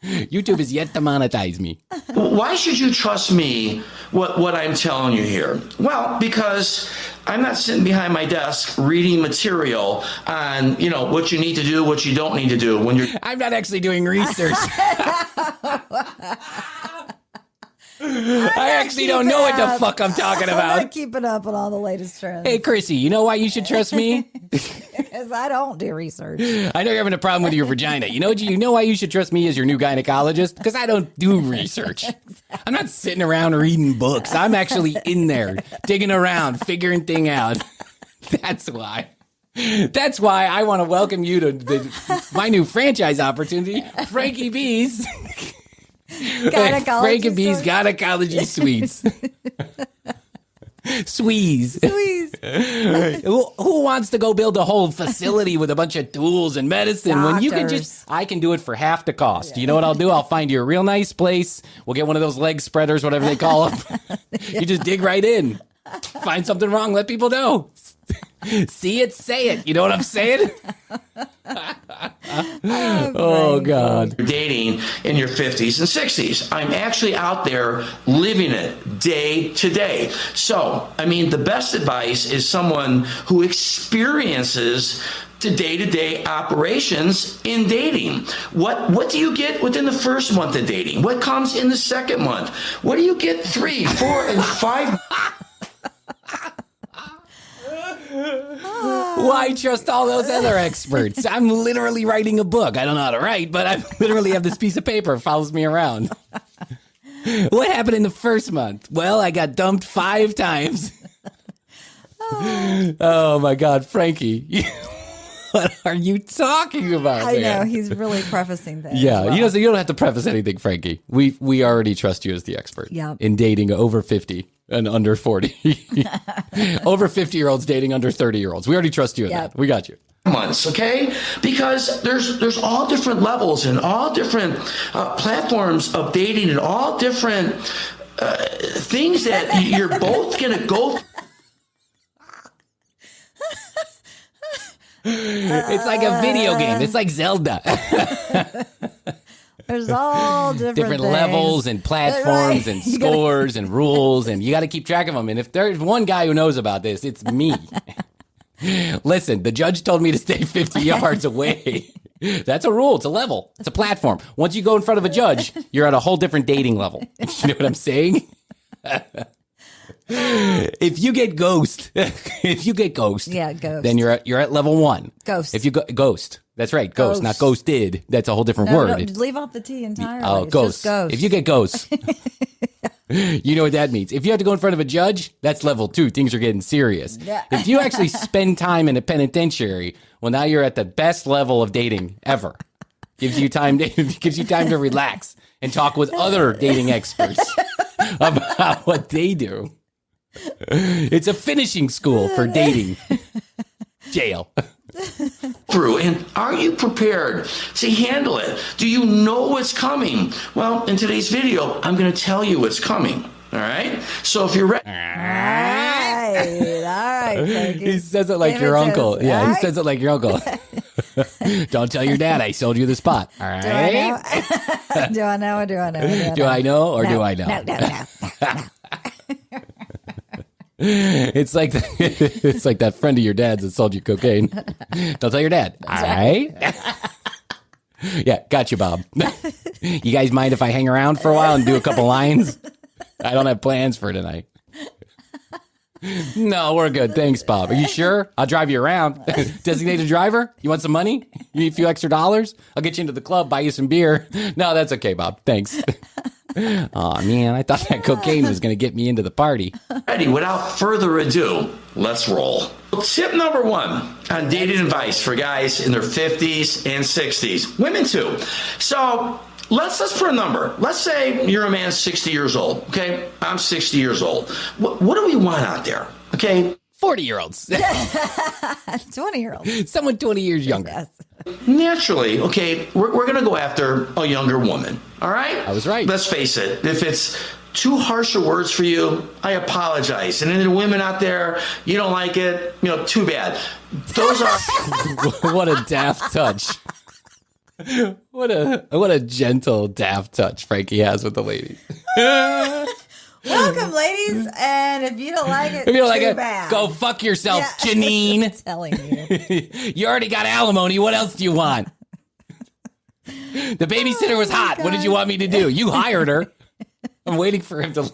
YouTube is yet to monetize me. Why should you trust me, what I'm telling you here? Well, because I'm not sitting behind my desk reading material on, you know, what you need to do, what you don't need to do when you're... I'm not actually doing research. I actually don't know what the fuck I'm talking about. I'm not keeping up on all the latest trends. Hey, Krissy, you know why you should trust me? Because I don't do research. I know you're having a problem with your vagina. You know why you should trust me as your new gynecologist? Because I don't do research. I'm not sitting around reading books. I'm actually in there, digging around, figuring things out. That's why. That's why I want to welcome you to my new franchise opportunity, Frankie B's... Frankie B's Gynecology Suites. Squeeze. Who wants to go build a whole facility with a bunch of tools and medicine Doctors. when you can I can do it for half the cost. You know what I'll do? I'll find you a real nice place. We'll get one of those leg spreaders, whatever they call them. You just dig right in. Find something wrong, let people know. See it, say it. You know what I'm saying? Oh, God. You're dating in your 50s and 60s. I'm actually out there living it day to day. So, I mean, the best advice is someone who experiences to day-to-day operations in dating. What do you get within the first month of dating? What comes in the second month? What do you get 3, 4, and 5? Why trust all those other experts? I'm literally writing a book. I don't know how to write, but I literally have this piece of paper that follows me around. What happened in the first month? Well, I got dumped 5 times. Oh my God, Frankie. What are you talking about? I know, he's really prefacing things. Yeah, well. you don't have to preface anything, Frankie. We already trust you as the expert in dating over 50 and under 40. Over 50-year-olds dating under 30-year-olds. We already trust you in that. We got you. Months, okay? Because there's all different levels and all different platforms of dating and all different things that you're both gonna go. It's like a video game. It's like Zelda. There's all different levels and platforms and scores and rules, and you got to keep track of them. And if there's one guy who knows about this, it's me. Listen, the judge told me to stay 50 yards away. That's a rule. It's a level. It's a platform. Once you go in front of a judge, you're at a whole different dating level. You know what I'm saying? If you get ghost, then you're at level 1. Ghost. If you go ghost, that's right, ghost, not ghosted. That's a whole different word. No, leave off the T entirely. Oh, ghost. If you get ghost, you know what that means. If you have to go in front of a judge, that's level 2. Things are getting serious. Yeah. If you actually spend time in a penitentiary, well, now you're at the best level of dating ever. Gives you time to relax and talk with other dating experts about what they do. It's a finishing school for dating. Jail. Through, and are you prepared to handle it? Do you know what's coming? Well, in today's video, I'm going to tell you what's coming. All right. So if you're ready, All right. Frankie. He says it like your uncle. Yeah, he says it like your uncle. Don't tell your dad I sold you the spot. All right. Do I know or do I know? Do I know or do I know? No. It's like that friend of your dad's that sold you cocaine. Don't tell your dad. All right. Yeah, got you, Bob. You guys mind if I hang around for a while and do a couple lines? I don't have plans for tonight. No, we're good. Thanks, Bob. Are you sure? I'll drive you around. Designated driver? You want some money? You need a few extra dollars? I'll get you into the club, buy you some beer. No, that's okay, Bob. Thanks. Oh, man, I thought that cocaine was going to get me into the party. Without further ado, let's roll. Tip number 1 on dating advice for guys in their 50s and 60s. Women, too. So let's put a number. Let's say you're a man 60 years old, okay? I'm 60 years old. What do we want out there, okay? 40-year-olds. 20-year-olds. Someone 20 years younger. Yes. Naturally, okay, we're going to go after a younger woman, all right? I was right. Let's face it, if it's too harsh of words for you, I apologize. And any women out there, you don't like it, too bad. Those are... What a daft touch. What a gentle, daft touch Frankie has with the ladies. Welcome, ladies. And if you don't like it, bad. Go fuck yourself, Janine. I'm telling you. You already got alimony. What else do you want? The babysitter was hot. What did you want me to do? You hired her. I'm waiting for him to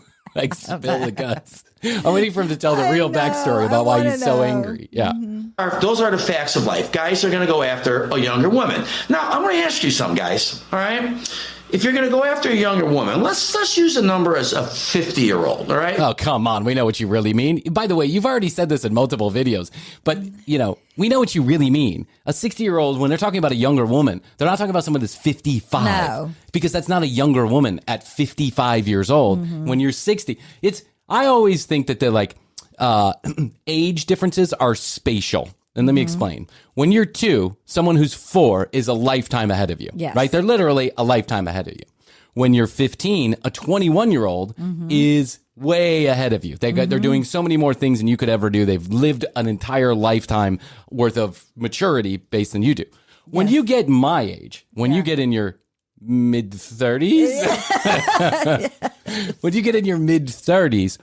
spill the guts. I'm waiting for him to tell the real backstory about why he's so angry. Yeah. Mm-hmm. Those are the facts of life. Guys are going to go after a younger woman. Now, I'm going to ask you something, guys. All right? If you're going to go after a younger woman, let's use a number as a 50-year-old, all right? Oh, come on. We know what you really mean. By the way, you've already said this in multiple videos, but, we know what you really mean. A 60-year-old, when they're talking about a younger woman, they're not talking about someone that's 55. No. Because that's not a younger woman at 55 years old. Mm-hmm. When you're 60, I always think that they're like, age differences are spatial. And let me explain. When you're 2, someone who's 4 is a lifetime ahead of you, right? They're literally a lifetime ahead of you. When you're 15, a 21-year-old is way ahead of you. They're doing so many more things than you could ever do. They've lived an entire lifetime worth of maturity based than you do. When you get my age, when you get in your mid-30s, when you get in your mid-30s,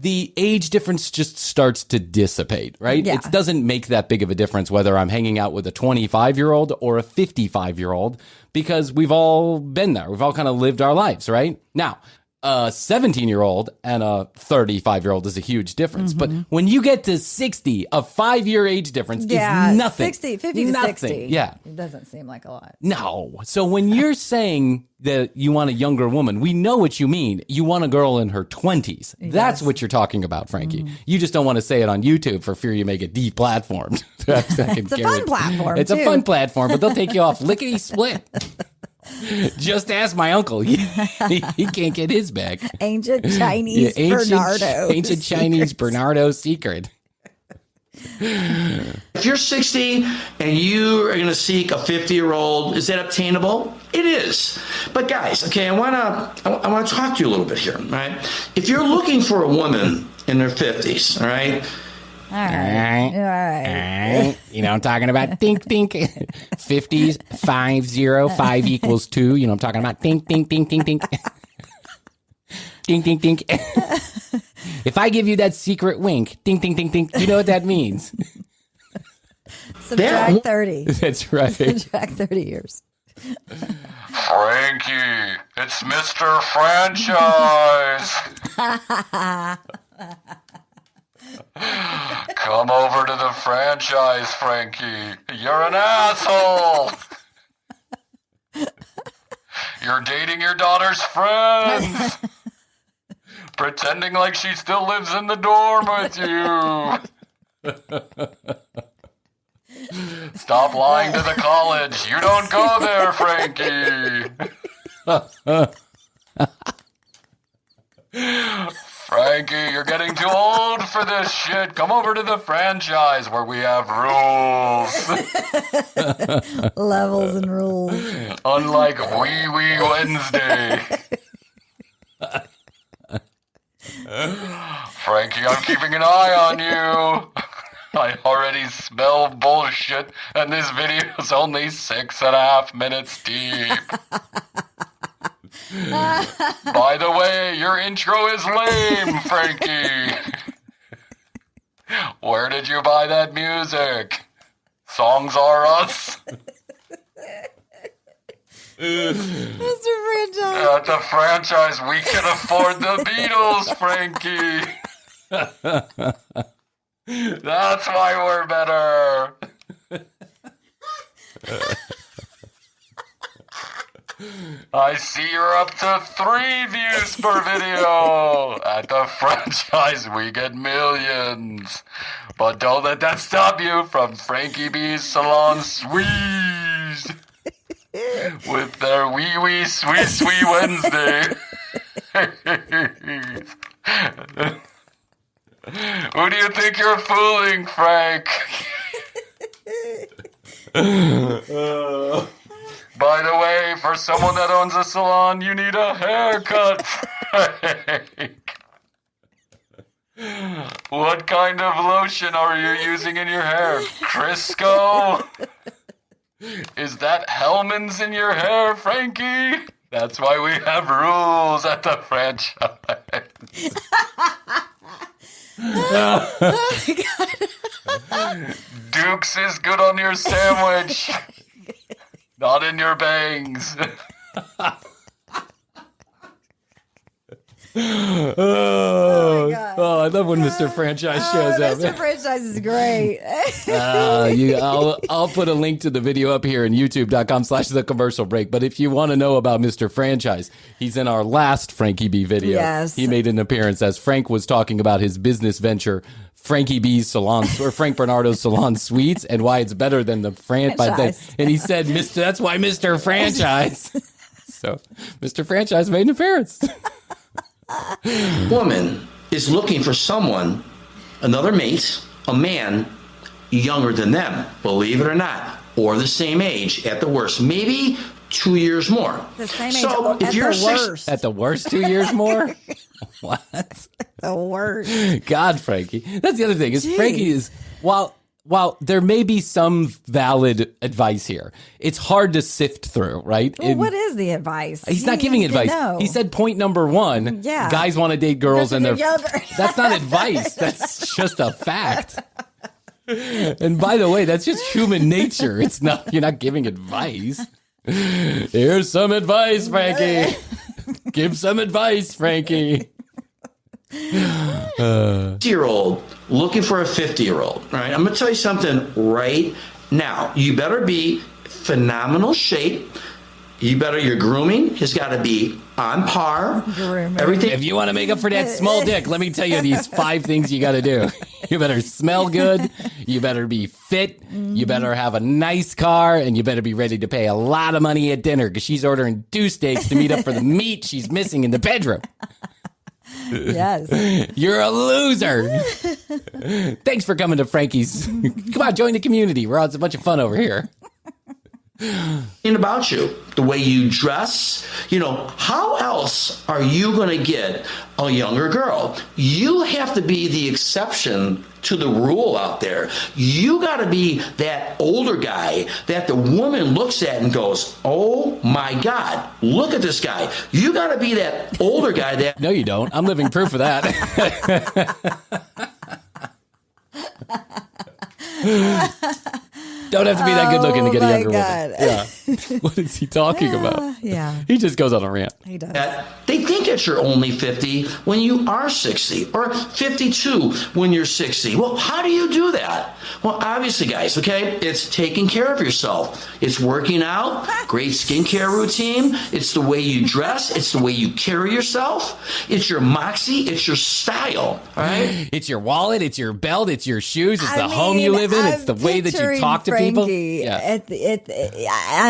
the age difference just starts to dissipate, right? Yeah. It doesn't make that big of a difference whether I'm hanging out with a 25-year-old or a 55-year-old because we've all been there. We've all kind of lived our lives, right? Now, a 17-year-old and a 35-year-old is a huge difference. But when you get to 60, a 5-year age difference is nothing. 50 to nothing. 60. Yeah. It doesn't seem like a lot. No. So when you're saying that you want a younger woman, we know what you mean. You want a girl in her 20s. That's what you're talking about, Frankie. You just don't want to say it on YouTube for fear you may get deplatformed. It's a fun platform, It's a fun platform, but they'll take you off lickety-split. Just ask my uncle. He can't get his back. Ancient Chinese Bernardo. Ancient Chinese Bernardo secret. If you're 60 and you are going to seek a 50-year-old, is that obtainable? It is. But guys, okay, I want to talk to you a little bit here, right? If you're looking for a woman in their 50s, all right? All right. You know, I'm talking about think. 50s, 5 5 equals 2. You know, I'm talking about think. Think. If I give you that secret wink, think. You know what that means? Subtract 30. That's right. Subtract 30 years. Frankie, it's Mr. Franchise. Come over to the franchise, Frankie. You're an asshole. You're dating your daughter's friends. Pretending like she still lives in the dorm with you. Stop lying to the college. You don't go there, Frankie. Frankie, you're getting too old for this shit. Come over to the franchise where we have rules. Levels and rules. Unlike Wee Wee Wednesday. Frankie, I'm keeping an eye on you. I already smell bullshit, and this video's only 6.5 minutes deep. By the way, your intro is lame, Frankie. Where did you buy that music? Songs Are Us? Mr. Franchise. At the franchise, we can afford the Beatles, Frankie. That's why we're better. I see you're up to 3 views per video. At the franchise, we get millions. But don't let that stop you from Frankie B's Salon Squeeze. With their wee wee sweet Wednesday. Who do you think you're fooling, Frank? By the way, for someone that owns a salon, you need a haircut, Frank. What kind of lotion are you using in your hair? Crisco? Is that Hellman's in your hair, Frankie? That's why we have rules at the franchise. Duke's is good on your sandwich. Not in your bangs. Oh, I love when Mr. Franchise shows up. Mr. Franchise is great. I'll put a link to the video up here in youtube.com/the commercial break. But if you want to know about Mr. Franchise, he's in our last Frankie B video. Yes. He made an appearance as Frank was talking about his business venture, Frankie B's Salon, or Frank Bernardo's Salon Suites, and why it's better than the franchise. And he said, that's why Mr. Franchise. So Mr. Franchise made an appearance. Woman is looking for someone, another mate, a man younger than them, believe it or not, or the same age at the worst, maybe 2 years more. The same age so at if you're the worst. At the worst, 2 years more? What? The worst. God, Frankie. That's the other thing. Is Jeez. Frankie is while while there may be some valid advice here, it's hard to sift through, right? Well, what is the advice? He's not giving advice. He said point number 1, guys want to date girls and they're younger. That's not advice. That's just a fact. And by the way, that's just human nature. It's not, you're not giving advice. Here's some advice, Frankie. Give some advice, Frankie. 50-year-old looking for a 50-year-old. All right, I'm going to tell you something right now. You better be phenomenal shape. Your grooming has got to be on par. Everything. If you want to make up for that small dick, let me tell you these 5 things you got to do. You better smell good. You better be fit. You better have a nice car, and you better be ready to pay a lot of money at dinner because she's ordering 2 steaks to meet up for the meat she's missing in the bedroom. Yes. You're a loser. Thanks for coming to Frankie's. Come on, join the community. We're all, it's a bunch of fun over here. About you, the way you dress, how else are you going to get a younger girl? You have to be the exception to the rule out there. You got to be that older guy that the woman looks at and goes, oh my God, look at this guy. You got to be that older guy that... No, you don't. I'm living proof of that. Don't have to be that good looking to get a younger woman. Yeah. What is he talking about? Yeah. He just goes on a rant. He does. They think that you're only 50 when you are 60 or 52 when you're 60. Well, how do you do that? Well, obviously, guys, okay, it's taking care of yourself. It's working out, great skincare routine. It's the way you dress. It's the way you carry yourself. It's your moxie. It's your style, all right? It's your wallet. It's your belt. It's your shoes. It's the home you live in. It's the way that you talk to people. Yeah.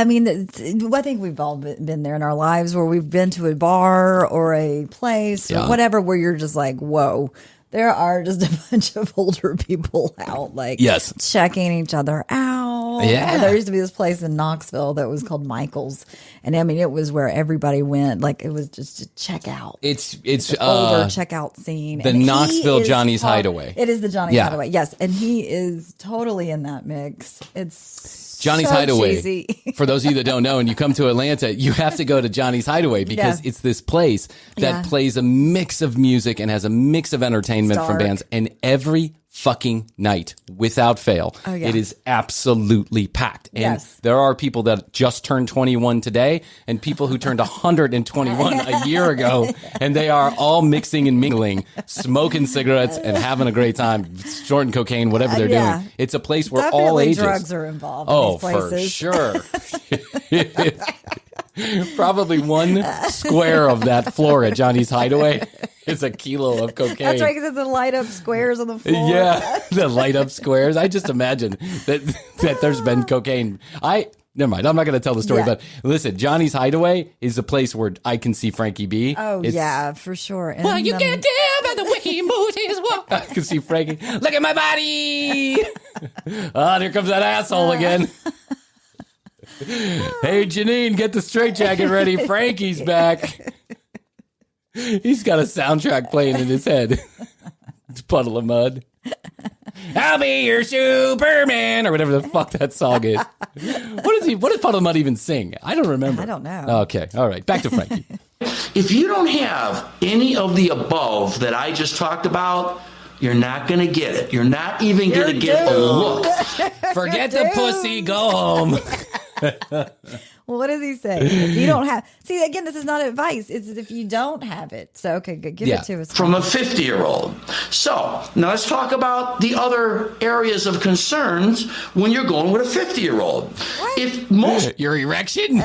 I think we've all been there in our lives where we've been to a bar or a place or whatever where you're just like, whoa, there are just a bunch of older people out, like checking each other out. Yeah. There used to be this place in Knoxville that was called Michael's. And I mean, it was where everybody went. Like, it was just to check out. It's older checkout scene. The Knoxville Johnny's Hideaway. It is the Johnny's Hideaway, yes. And he is totally in that mix. It's Johnny's Hideaway. Cheesy. For those of you that don't know, and you come to Atlanta, you have to go to Johnny's Hideaway because it's this place that plays a mix of music and has a mix of entertainment from bands. And every fucking night, without fail, it is absolutely packed. And there are people that just turned 21 today and people who turned 121 a year ago. And they are all mixing and mingling, smoking cigarettes and having a great time, snorting cocaine, whatever they're doing. It's a place where definitely all ages. Drugs are involved in these places. For sure. Probably 1 square of that floor at Johnny's Hideaway is a kilo of cocaine. That's right, because it's the light up squares on the floor. Yeah, the light up squares. I just imagine that there's been cocaine. Never mind. I'm not going to tell the story, but listen, Johnny's Hideaway is a place where I can see Frankie B. Oh, yeah, for sure. And well, you can't tell by the way he moves his walk. I can see Frankie. Look at my body. Oh, here comes that asshole again. Hey, Janine, get the straitjacket ready. Frankie's back. He's got a soundtrack playing in his head. It's a puddle of mud. I'll be your Superman, or whatever the fuck that song is. What does Puddle of Mud even sing? I don't remember. I don't know. Okay, all right. Back to Frankie. If you don't have any of the above that I just talked about, you're not going to get it. You're not even going to get a look. Forget the pussy. Go home. Well, what does he say? If you don't have... See, again, this is not advice. It's if you don't have it. So, okay, good. Give it to us. From a 50-year-old. So, now let's talk about the other areas of concerns when you're going with a 50-year-old. If most... Your erection?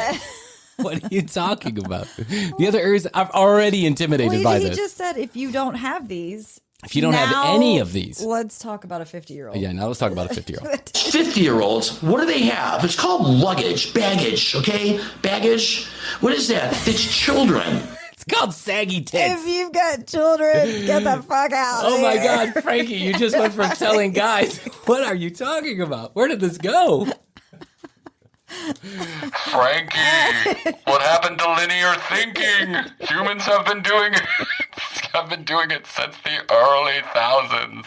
What are you talking about? The other areas, I'm already intimidated by this. He just said if you don't have these... If you don't have any of these. Let's talk about a 50-year-old. Yeah, now let's talk about a 50-year-old. 50-year-olds, what do they have? It's called luggage, baggage, okay? Baggage. What is that? It's children. It's called saggy tits. If you've got children, get the fuck out of here. my God, Frankie, you just went from telling guys. What are you talking about? Where did this go? Frankie, what happened to linear thinking? Humans have been doing it. Have been doing it since the early thousands.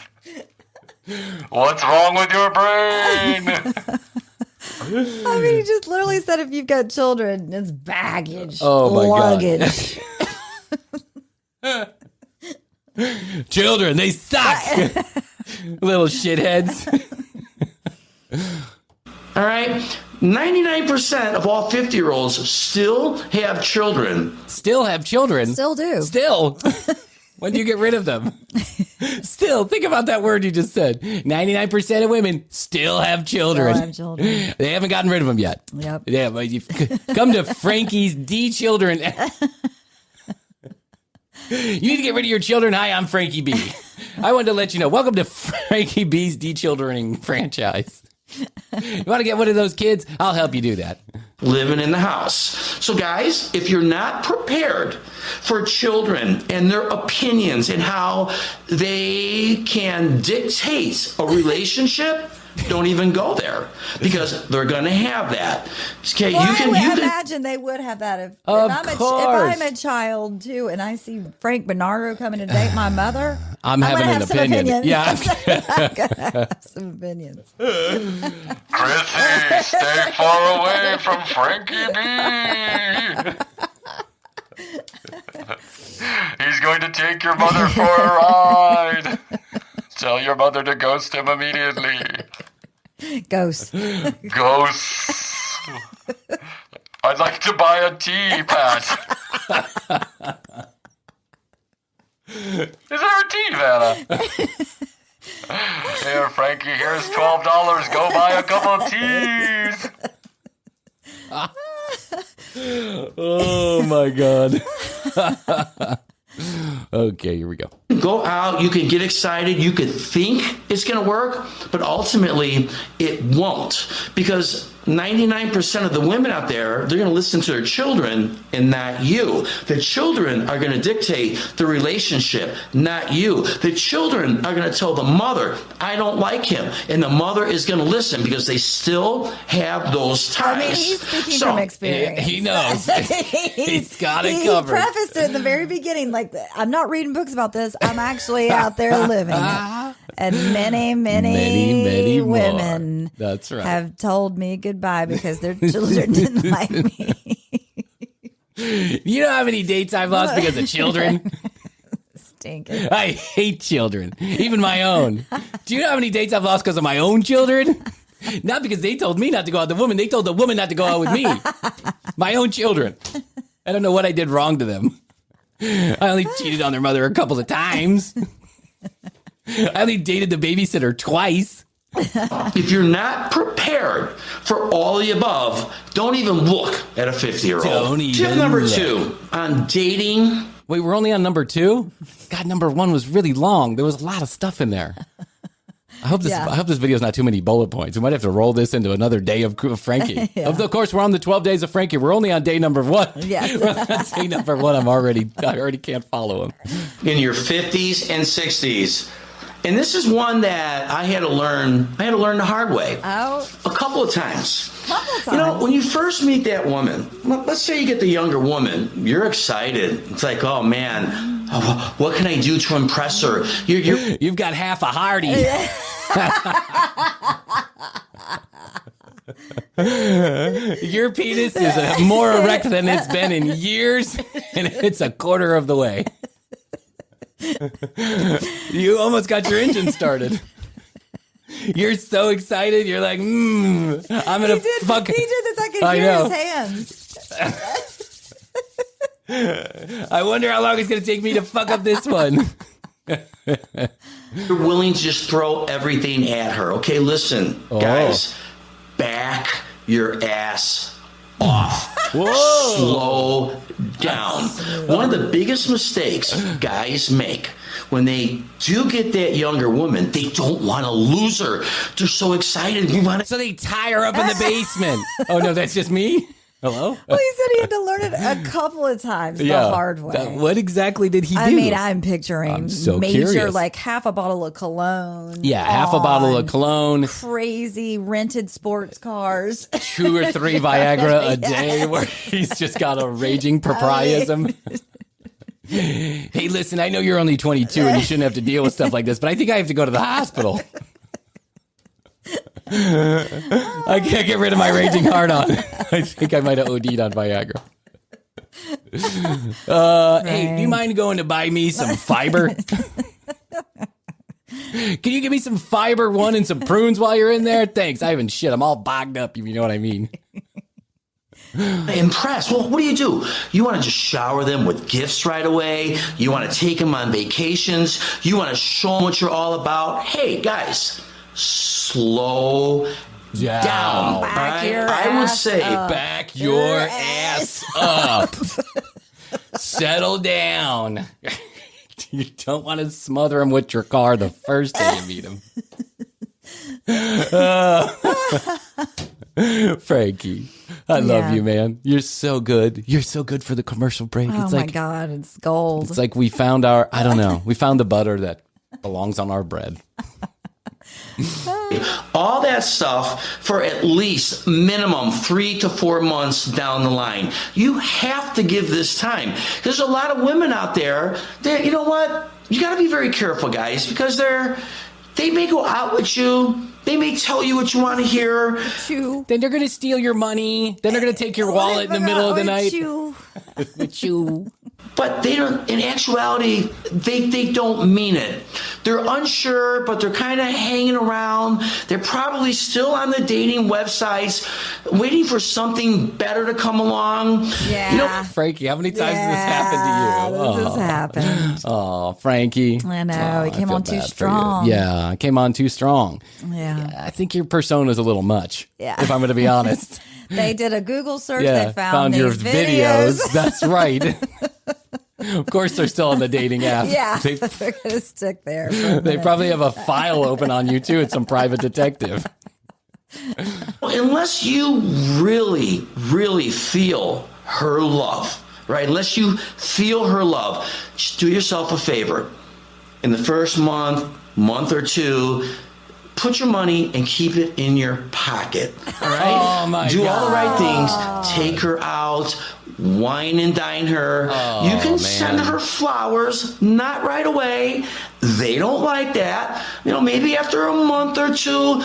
What's wrong with your brain? I mean, he just literally said if you've got children, it's baggage. Oh, my luggage. God. Children, they suck. Little shitheads. All right? 99% of all 50-year-olds still have children. Still have children? Still do. Still. When do you get rid of them? Still, think about that word you just said. 99% of women still have children. Still have children. They haven't gotten rid of them yet. Yep. Yeah, but you come to Frankie's D-Children. You need to get rid of your children. Hi, I'm Frankie B. I wanted to let you know. Welcome to Frankie B's D-Childrening franchise. You want to get rid of those kids? I'll help you do that. Living in the house. So guys, if you're not prepared for children and their opinions and how they can dictate a relationship, don't even go there because they're going to have that. Okay, Well, I imagine they would have that if I'm a child too, and I see Frank Bernardo coming to date my mother. I'm having an opinion. Yeah, I'm gonna have some opinions. Krissy, stay far away from Frankie B. He's going to take your mother for a ride. Tell your mother to ghost him immediately. Ghost. Ghosts. I'd like to buy a tea, Pat. Is there a tea, Vanna? Here, Frankie, here's $12. Go buy a couple of teas. Oh, my God. Okay, here we go. Go out, you can get excited, you could think it's going to work, but ultimately it won't. Because 99% of the women out there, they're going to listen to their children and not you. The children are going to dictate the relationship, not you. The children are going to tell the mother, I don't like him. And the mother is going to listen because they still have those ties. I mean, he's speaking from experience. He knows. He's got it covered. He prefaced it in the very beginning, like, I'm not reading books about this. I'm actually out there living it. And many women That's right. have told me goodbye because their children didn't like me. You know how many dates I've lost because of children? Stinking. I hate children, even my own. Do you know how many dates I've lost because of my own children? Not because they told me not to go out with the woman. They told the woman not to go out with me. My own children. I don't know what I did wrong to them. I only cheated on their mother a couple of times. I only dated the babysitter twice. If you're not prepared for all the above, don't even look at a 50-year-old. Tip number 2 on dating. Wait, we're only on number 2? God, number 1 was really long. There was a lot of stuff in there. I hope this video is not too many bullet points. We might have to roll this into another day of Frankie. Yeah. Of course, we're on the 12 days of Frankie. We're only on day number 1. Yes. We're on day number 1. I already can't follow him. In your 50s and 60s. And this is one that I had to learn the hard way. Oh. A couple of times. You know, when you first meet that woman, let's say you get the younger woman, you're excited. It's like, oh man, what can I do to impress her? You've got half a Hardy. Your penis is more erect than it's been in years, and it's a quarter of the way. You almost got your engine started. You're so excited. You're like, I'm gonna fuck. He did this. I could hear his hands. I wonder how long it's gonna take me to fuck up this one. You're willing to just throw everything at her. Okay, listen, guys, back your ass off. Whoa. Slow down. One of the biggest mistakes guys make when they do get that younger woman, they don't want to lose her. They're so excited. So they tie her up in the basement. Oh no, that's just me? Hello? Well, he said he had to learn it a couple of times the hard way. What exactly did he do? I mean, I'm picturing so major, curious. like half a bottle of cologne. Yeah, half a bottle of cologne. Crazy rented sports cars. 2 or 3 Viagra a day where he's just got a raging propriism. Hey, listen, I know you're only 22 and you shouldn't have to deal with stuff like this, but I think I have to go to the hospital. I can't get rid of my raging heart on. I think I might have OD'd on Viagra. Hey, do you mind going to buy me some fiber? Can you give me some fiber one and some prunes while you're in there? Thanks. I haven't shit. I'm all bogged up, if you know what I mean. Impressed. Well, what do? You want to just shower them with gifts right away. You want to take them on vacations. You want to show them what you're all about. Hey, guys, slow down. I would say back your ass up. Settle down. You don't want to smother him with your car the first day you meet him. Frankie, I love you, man. You're so good. You're so good for the commercial break. Oh, it's my like, God, it's gold. It's like we found our, I don't know, we found the butter that belongs on our bread. All that stuff for at least minimum 3 to 4 months down the line. You have to give this time. There's a lot of women out there that, you know what? You got to be very careful, guys, because they may go out with you. They may tell you what you want to hear. Then they're going to steal your money. Then they're going to take your wallet in the middle of the night. With you. But they don't, in actuality, they don't mean it. They're unsure, but they're kind of hanging around. They're probably still on the dating websites, waiting for something better to come along. Yeah. You know, Frankie, how many times has this happened to you? This has happened. Oh, Frankie. I know. It came feel on too bad for you. strong. Yeah, it came on too strong. Yeah. I think your persona's a little much, if I'm going to be honest. They did a Google search. Yeah, They found your these videos. That's right. Of course, they're still on the dating app. Yeah, they're going to stick there. They probably have a file open on you, too. It's some private detective. unless you really, really feel her love, right? Unless you feel her love, just do yourself a favor. In the first month or two, put your money and keep it in your pocket. All right? Oh my Do God. all the right things. Take her out. Wine and dine her. Oh, you can man. send her flowers, not right away. They don't like that. You know, maybe after a month or two.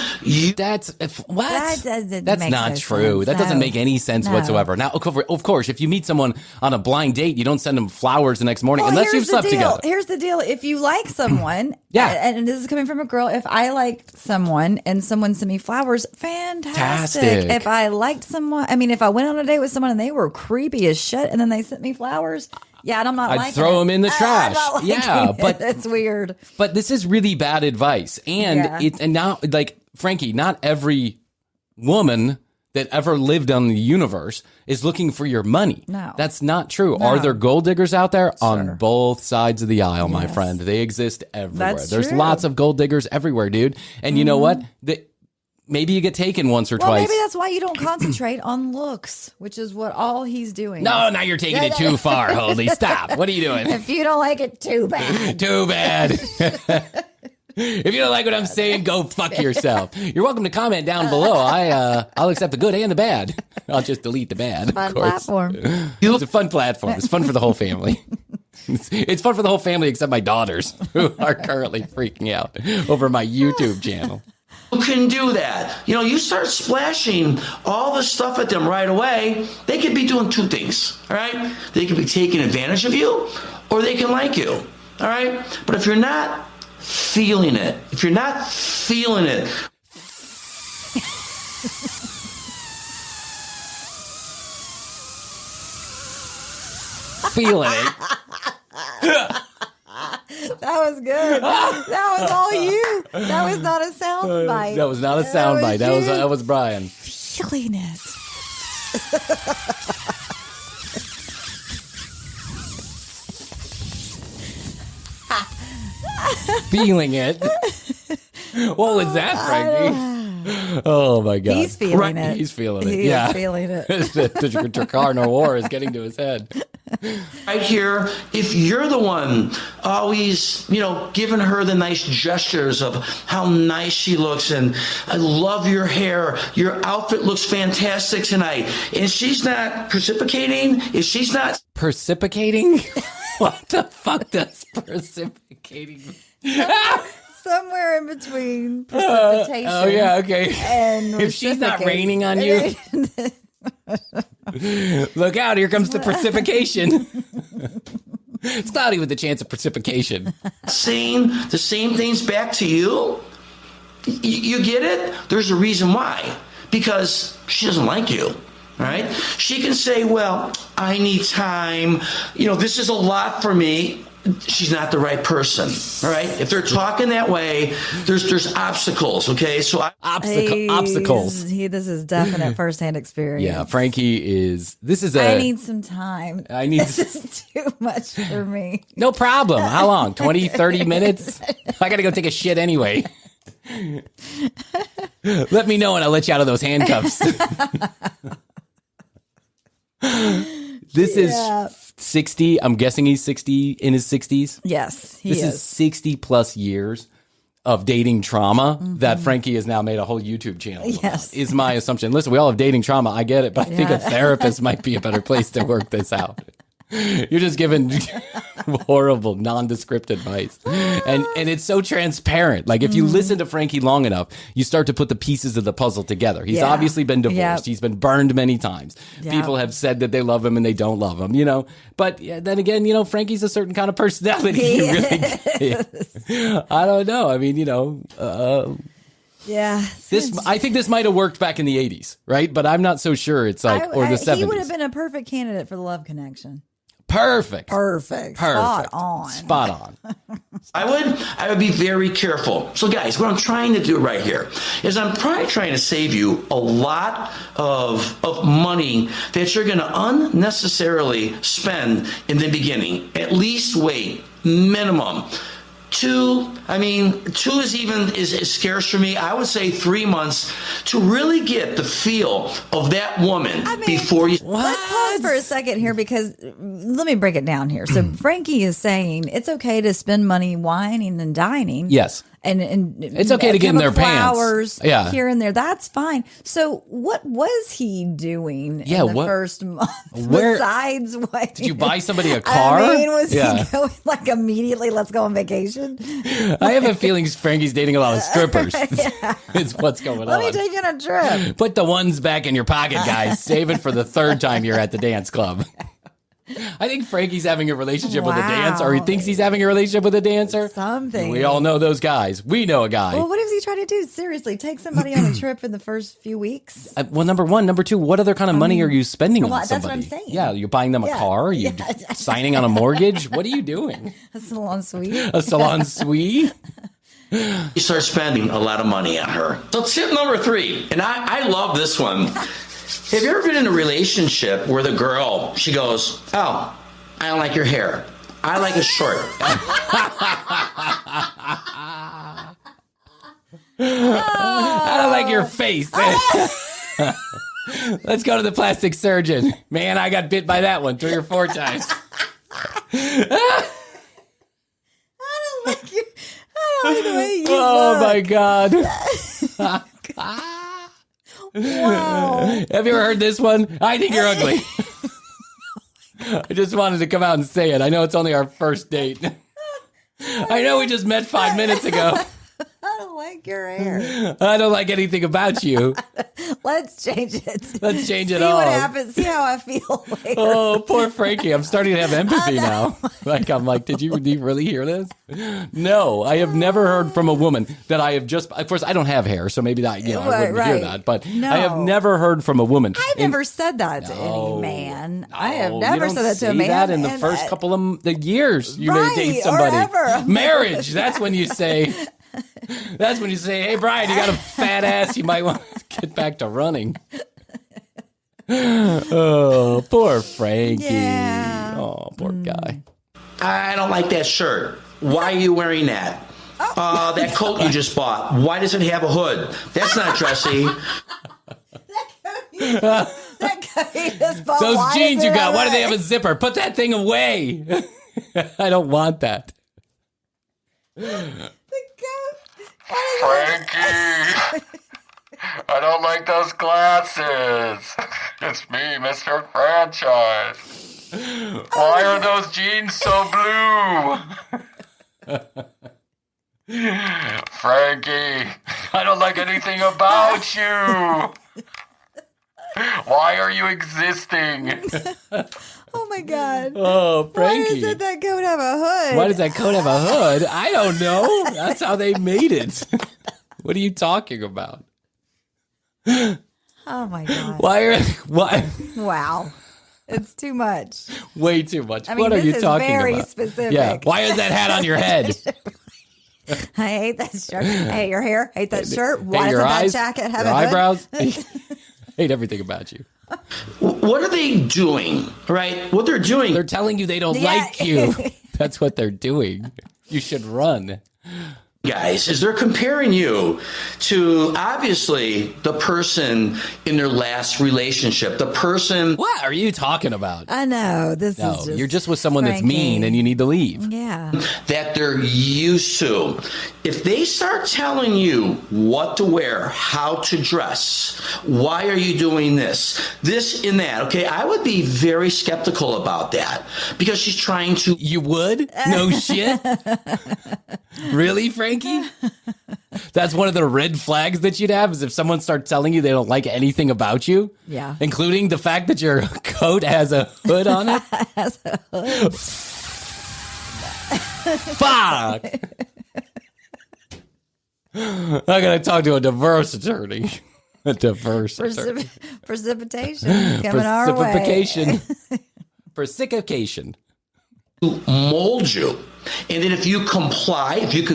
That's what? That That's makes not no true. sense. That doesn't No. make any sense No. whatsoever. Now, of course, if you meet someone on a blind date, you don't send them flowers the next morning Well, unless here's you've slept the deal. together. Here's the deal. If you like someone, Yeah. and this is coming from a girl, if I like someone and someone sent me flowers, fantastic. If I liked someone, I mean, if I went on a date with someone and they were creepy as shit and then they sent me flowers, yeah, and I'm not I'd liking throw it. them in the I'm trash. not liking Yeah, it. but it's weird. But this is really bad advice. And Yeah. and now, like, Frankie, not every woman that ever lived on the universe is looking for your money. No. That's not true. No. Are there gold diggers out there? Sure. On both sides of the aisle, my Yes. friend. They exist everywhere. That's There's true. lots of gold diggers everywhere, dude. And you know what? Maybe you get taken once or Well, twice. maybe that's why you don't concentrate on looks, which is what all he's doing. No, now you're taking it too far, Hoadley. Stop. What are you doing? If you don't like it, too bad. Too bad. If you don't like what I'm saying, go fuck yourself. You're welcome to comment down below. I'll accept the good and the bad. I'll just delete the bad. Fun of course. platform. It's a fun platform. It's fun for the whole family. It's fun for the whole family except my daughters, who are currently freaking out over my YouTube channel. You can do that. You know, you start splashing all the stuff at them right away, they could be doing two things, all right? They could be taking advantage of you, or they can like you, all right? But if you're not feeling it, Feeling it. That was good. That was all you. That was not a sound bite. That was not a sound bite. That was Bryan. Feeling it. Feeling it. What was that, Frankie? Oh my God. He's feeling it. He's feeling it. He yeah. is feeling it. The Dracarno War is getting to his head. right here, if you're the one always, you know, giving her the nice gestures of how nice she looks and I love your hair, your outfit looks fantastic tonight, and she's not precipitating, if she's not Precipitating? What the fuck does precipitating mean? Somewhere in between precipitation. Oh, yeah, okay. And if she's not raining on you, look out, here comes the precipitation. It's cloudy with the chance of precipitation. Saying the same things back to you? You get it? There's a reason why. Because she doesn't like you. Right? She can say, well, I need time. This is a lot for me. She's not the right person. All right? If they're talking that way, there's obstacles, okay? So obstacles. This is definite firsthand experience. Yeah, Frankie is I need some time. This is too much for me. No problem. How long? 20, 30 minutes? I got to go take a shit anyway. Let me know and I'll let you out of those handcuffs. This is 60. I'm guessing he's 60 in his 60s. Yes, This is 60 plus years of dating trauma that Frankie has now made a whole YouTube channel about, is my assumption. Listen, we all have dating trauma. I get it, but I think a therapist might be a better place to work this out. You're just giving horrible, nondescript advice. And it's so transparent. Like, if you listen to Frankie long enough, you start to put the pieces of the puzzle together. He's obviously been divorced. Yep. He's been burned many times. Yep. People have said that they love him and they don't love him, But then again, Frankie's a certain kind of personality. He really I don't know. I mean, yeah. I think this might have worked back in the 80s, right? But I'm not so sure it's like, or the 70s. He would have been a perfect candidate for the love connection. Perfect. Spot on. I would be very careful. So guys, what I'm trying to do right here is I'm probably trying to save you a lot of money that you're going to unnecessarily spend in the beginning. At least wait, minimum. 2 is scarce for me. I would say 3 months to really get the feel of that woman before you. Let's pause for a second here, because let me break it down here. So Frankie is saying it's okay to spend money wining and dining. Yes. And it's okay to get in their flowers pants. Here and there. That's fine. So what was he doing in the first month? Besides what? Did you buy somebody a car? Was he going like immediately, let's go on vacation? I have a feeling Frankie's dating a lot of strippers. It's what's going on. Let me take you on a trip. Put the ones back in your pocket, guys. Save it for the third time you're at the dance club. I think Frankie's having a relationship with a dancer, or he thinks he's having a relationship with a dancer. Something. We all know those guys. We know a guy. Well, what is he trying to do? Seriously, take somebody on a trip in the first few weeks? Well, number one. Number two, what other kind of money are you spending on somebody? That's what I'm saying. Yeah, you're buying them a car? Are you signing on a mortgage? What are you doing? A salon suite. A salon suite? You start spending a lot of money on her. So tip number 3, and I love this one. Have you ever been in a relationship where the girl, she goes, oh, I don't like your hair. I like it short. I don't like your face. Let's go to the plastic surgeon. Man, I got bit by that one 3 or 4 times. I don't like the way you Oh, look. my God. Wow. Have you ever heard this one? I think you're ugly. I just wanted to come out and say it. I know it's only our first date. I know we just met 5 minutes ago. I don't like your hair. I don't like anything about you. Let's change it. Let's change it See all. what happens. See how I feel later. Oh, poor Frankie. I'm starting to have empathy now. I'm like, did you really hear this? No, I have never heard from a woman that I have just, of course, I don't have hair, so maybe that, I wouldn't hear that, but No. I have never heard from a woman. I've never said that to any man. I have Oh, never you said don't that to a say man. that in the and first couple of the years you may date or somebody. ever. Marriage, that's when you say, hey, Bryan, you got a fat ass. You might want to get back to running. Oh, poor Frankie. Yeah. Oh, poor guy. I don't like that shirt. Why are you wearing that? That coat you just bought. Why does it have a hood? That's not dressy. Those jeans you got, why do they have a zipper? Put that thing away. I don't want that. Frankie, I don't like those glasses. It's me, Mr. Franchise. Why are those jeans so blue? Frankie, I don't like anything about you. Why are you existing? Oh my God. Oh, Frankie. Why does that coat have a hood? Why does that coat have a hood? I don't know. That's how they made it. What are you talking about? Oh my God. Why? Wow. It's too much. Way too much. I mean, what are you talking very about? Specific. Yeah. Why is that hat on your head? I hate that shirt. I hate your hair. Hate that shirt. Why hate doesn't your that eyes, jacket have your a hood? eyebrows? Hate everything about you. What are they doing, right? What they're doing. They're telling you they don't like you. That's what they're doing. You should run. Guys, is they're comparing you to obviously the person in their last relationship, the person. What are you talking about? I know this is just you're just with someone Frankie. that's mean and you need to leave. Yeah. That they're used to. If they start telling you what to wear, how to dress, why are you doing this and that, okay, I would be very skeptical about that because she's trying to. You would? No shit? Really, Frankie? That's one of the red flags that you'd have is if someone starts telling you they don't like anything about you. Yeah. Including the fact that your coat has a hood on it. Has a hood. Fuck. I gotta talk to a diverse attorney. A diverse attorney. Precipitation coming our way. Precipitation. Mold you. And then if you can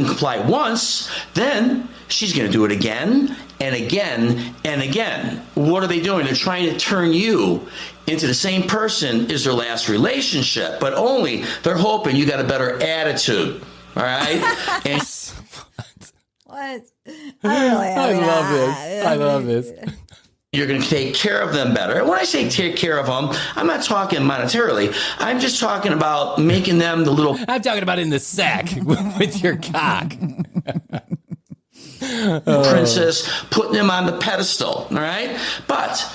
comply once, then she's going to do it again and again and again. What are they doing? They're trying to turn you into the same person as their last relationship, but only they're hoping you got a better attitude. All right? And What? I love this. you're going to take care of them better. And when I say take care of them, I'm not talking monetarily. I'm just talking about making them the little... I'm talking about in the sack with your cock. princess, putting them on the pedestal, all right? But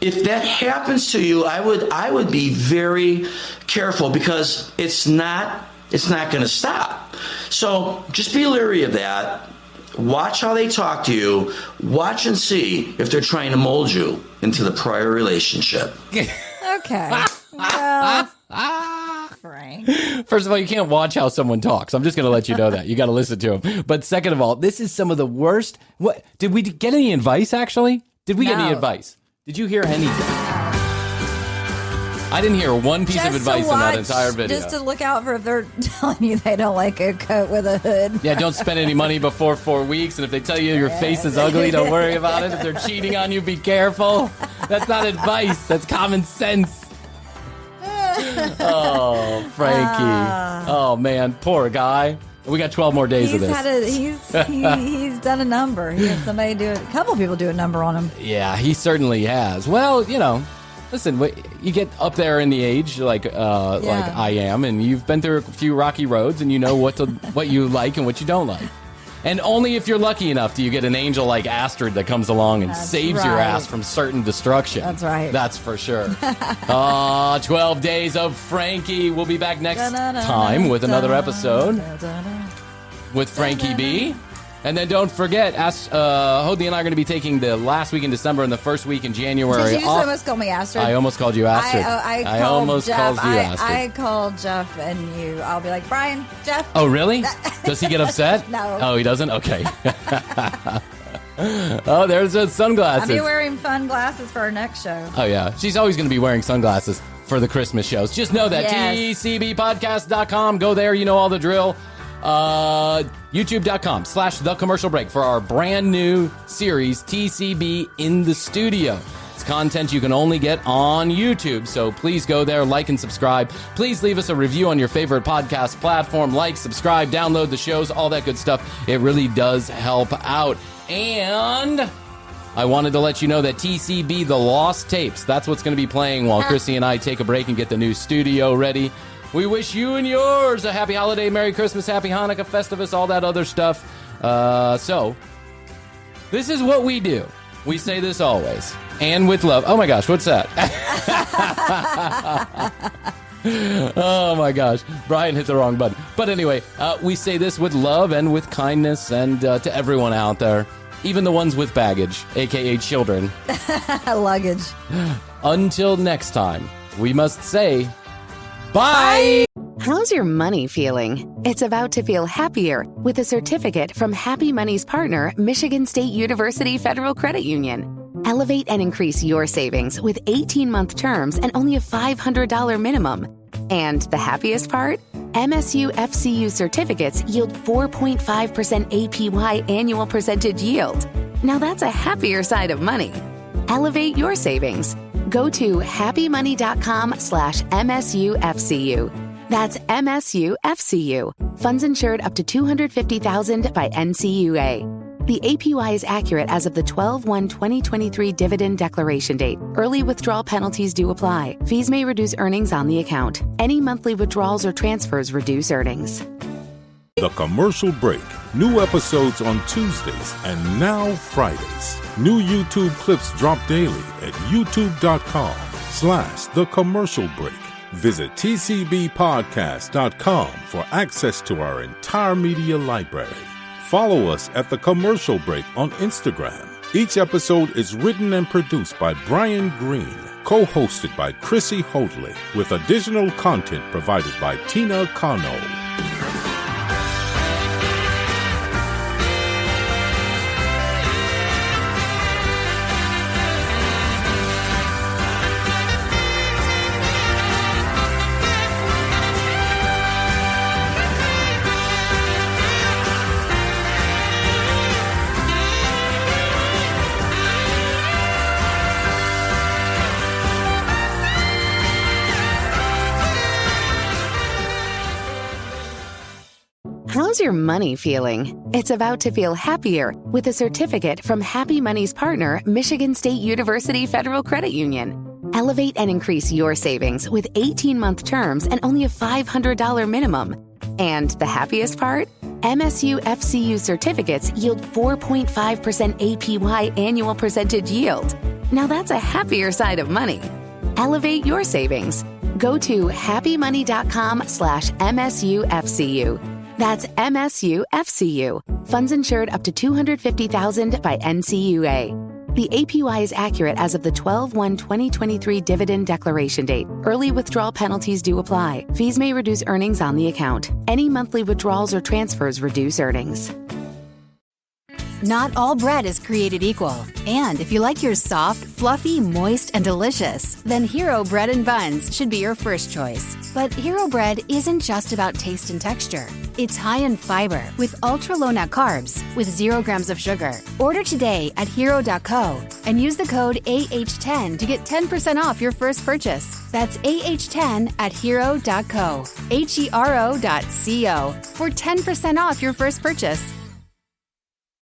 if that happens to you, I would be very careful because it's not going to stop. So just be leery of that. Watch how they talk to you. Watch and see if they're trying to mold you into the prior relationship. Okay. Well, Frank. First of all, you can't watch how someone talks. I'm just going to let you know that. You got to listen to him. But second of all, this is some of the worst. What did we get any advice, actually? Did we get any advice? Did you hear anything? I didn't hear one piece of advice in that entire video. Just to look out for if they're telling you they don't like a coat with a hood. Yeah, don't spend any money before 4 weeks. And if they tell you your face is ugly, don't worry about it. If they're cheating on you, be careful. That's not advice. That's common sense. Oh, Frankie. Oh, man. Poor guy. We got 12 more days of this. He's done a number. He had somebody do it. A couple people do a number on him. Yeah, he certainly has. Well, you know, listen, you get up there in the age like I am, and you've been through a few rocky roads, and you know what you like and what you don't like. And only if you're lucky enough do you get an angel like Astrid that comes along and saves your ass from certain destruction. That's right. That's for sure. 12 Days of Frankie. We'll be back next time with another episode with Frankie B. And then don't forget, Hoadley and I are going to be taking the last week in December and the first week in January. Did you just almost call me Astrid? I almost called you Astrid. I almost called you Astrid. I called Jeff and I'll be like, Bryan, Jeff. Oh, really? Does he get upset? No. Oh, he doesn't? Okay. Oh, there's those sunglasses. I'll be wearing fun glasses for our next show. Oh, yeah. She's always going to be wearing sunglasses for the Christmas shows. Just know that. Yes. TCBpodcast.com. Go there. You know all the drill. YouTube.com/The Commercial Break for our brand new series, TCB in the Studio. It's content you can only get on YouTube, so please go there, like and subscribe. Please leave us a review on your favorite podcast platform. Like, subscribe, download the shows, all that good stuff. It really does help out. And I wanted to let you know that TCB, The Lost Tapes, that's what's going to be playing while Krissy and I take a break and get the new studio ready. We wish you and yours a happy holiday, Merry Christmas, Happy Hanukkah, Festivus, all that other stuff. So, this is what we do. We say this always. And with love. Oh my gosh, what's that? Oh my gosh, Bryan hit the wrong button. But anyway, we say this with love and with kindness, and to everyone out there, even the ones with baggage, aka children. Luggage. Until next time, we must say bye. How's your money feeling? It's about to feel happier with a certificate from Happy Money's partner, Michigan State University Federal Credit Union. Elevate and increase your savings with 18-month terms and only a $500 minimum. And the happiest part? MSU FCU certificates yield 4.5% APY annual percentage yield. Now that's a happier side of money. Elevate your savings. Go to happymoney.com/MSUFCU. That's MSUFCU. Funds insured up to $250,000 by NCUA. The APY is accurate as of the 12/1/2023 dividend declaration date. Early withdrawal penalties do apply. Fees may reduce earnings on the account. Any monthly withdrawals or transfers reduce earnings. The Commercial Break. New episodes on Tuesdays and now Fridays. New YouTube clips drop daily at youtube.com/The Commercial Break. Visit tcbpodcast.com for access to our entire media library. Follow us at The Commercial Break on Instagram. Each episode is written and produced by Brian Green, co-hosted by Chrissy Hoadley, with additional content provided by Tina Cano. How's your money feeling? It's about to feel happier with a certificate from Happy Money's partner, Michigan State University Federal Credit Union. Elevate and increase your savings with 18-month terms and only a $500 minimum. And the happiest part? MSU FCU certificates yield 4.5% APY annual percentage yield. Now that's a happier side of money. Elevate your savings. Go to happymoney.com/MSUFCU. That's MSUFCU. Funds insured up to $250,000 by NCUA. The APY is accurate as of the 12/1/2023 dividend declaration date. Early withdrawal penalties do apply. Fees may reduce earnings on the account. Any monthly withdrawals or transfers reduce earnings. Not all bread is created equal. And if you like yours soft, fluffy, moist, and delicious, then Hero Bread and Buns should be your first choice. But Hero Bread isn't just about taste and texture. It's high in fiber with ultra-low net carbs with 0 grams of sugar. Order today at hero.co and use the code AH10 to get 10% off your first purchase. That's AH10 at hero.co, HERO.co for 10% off your first purchase.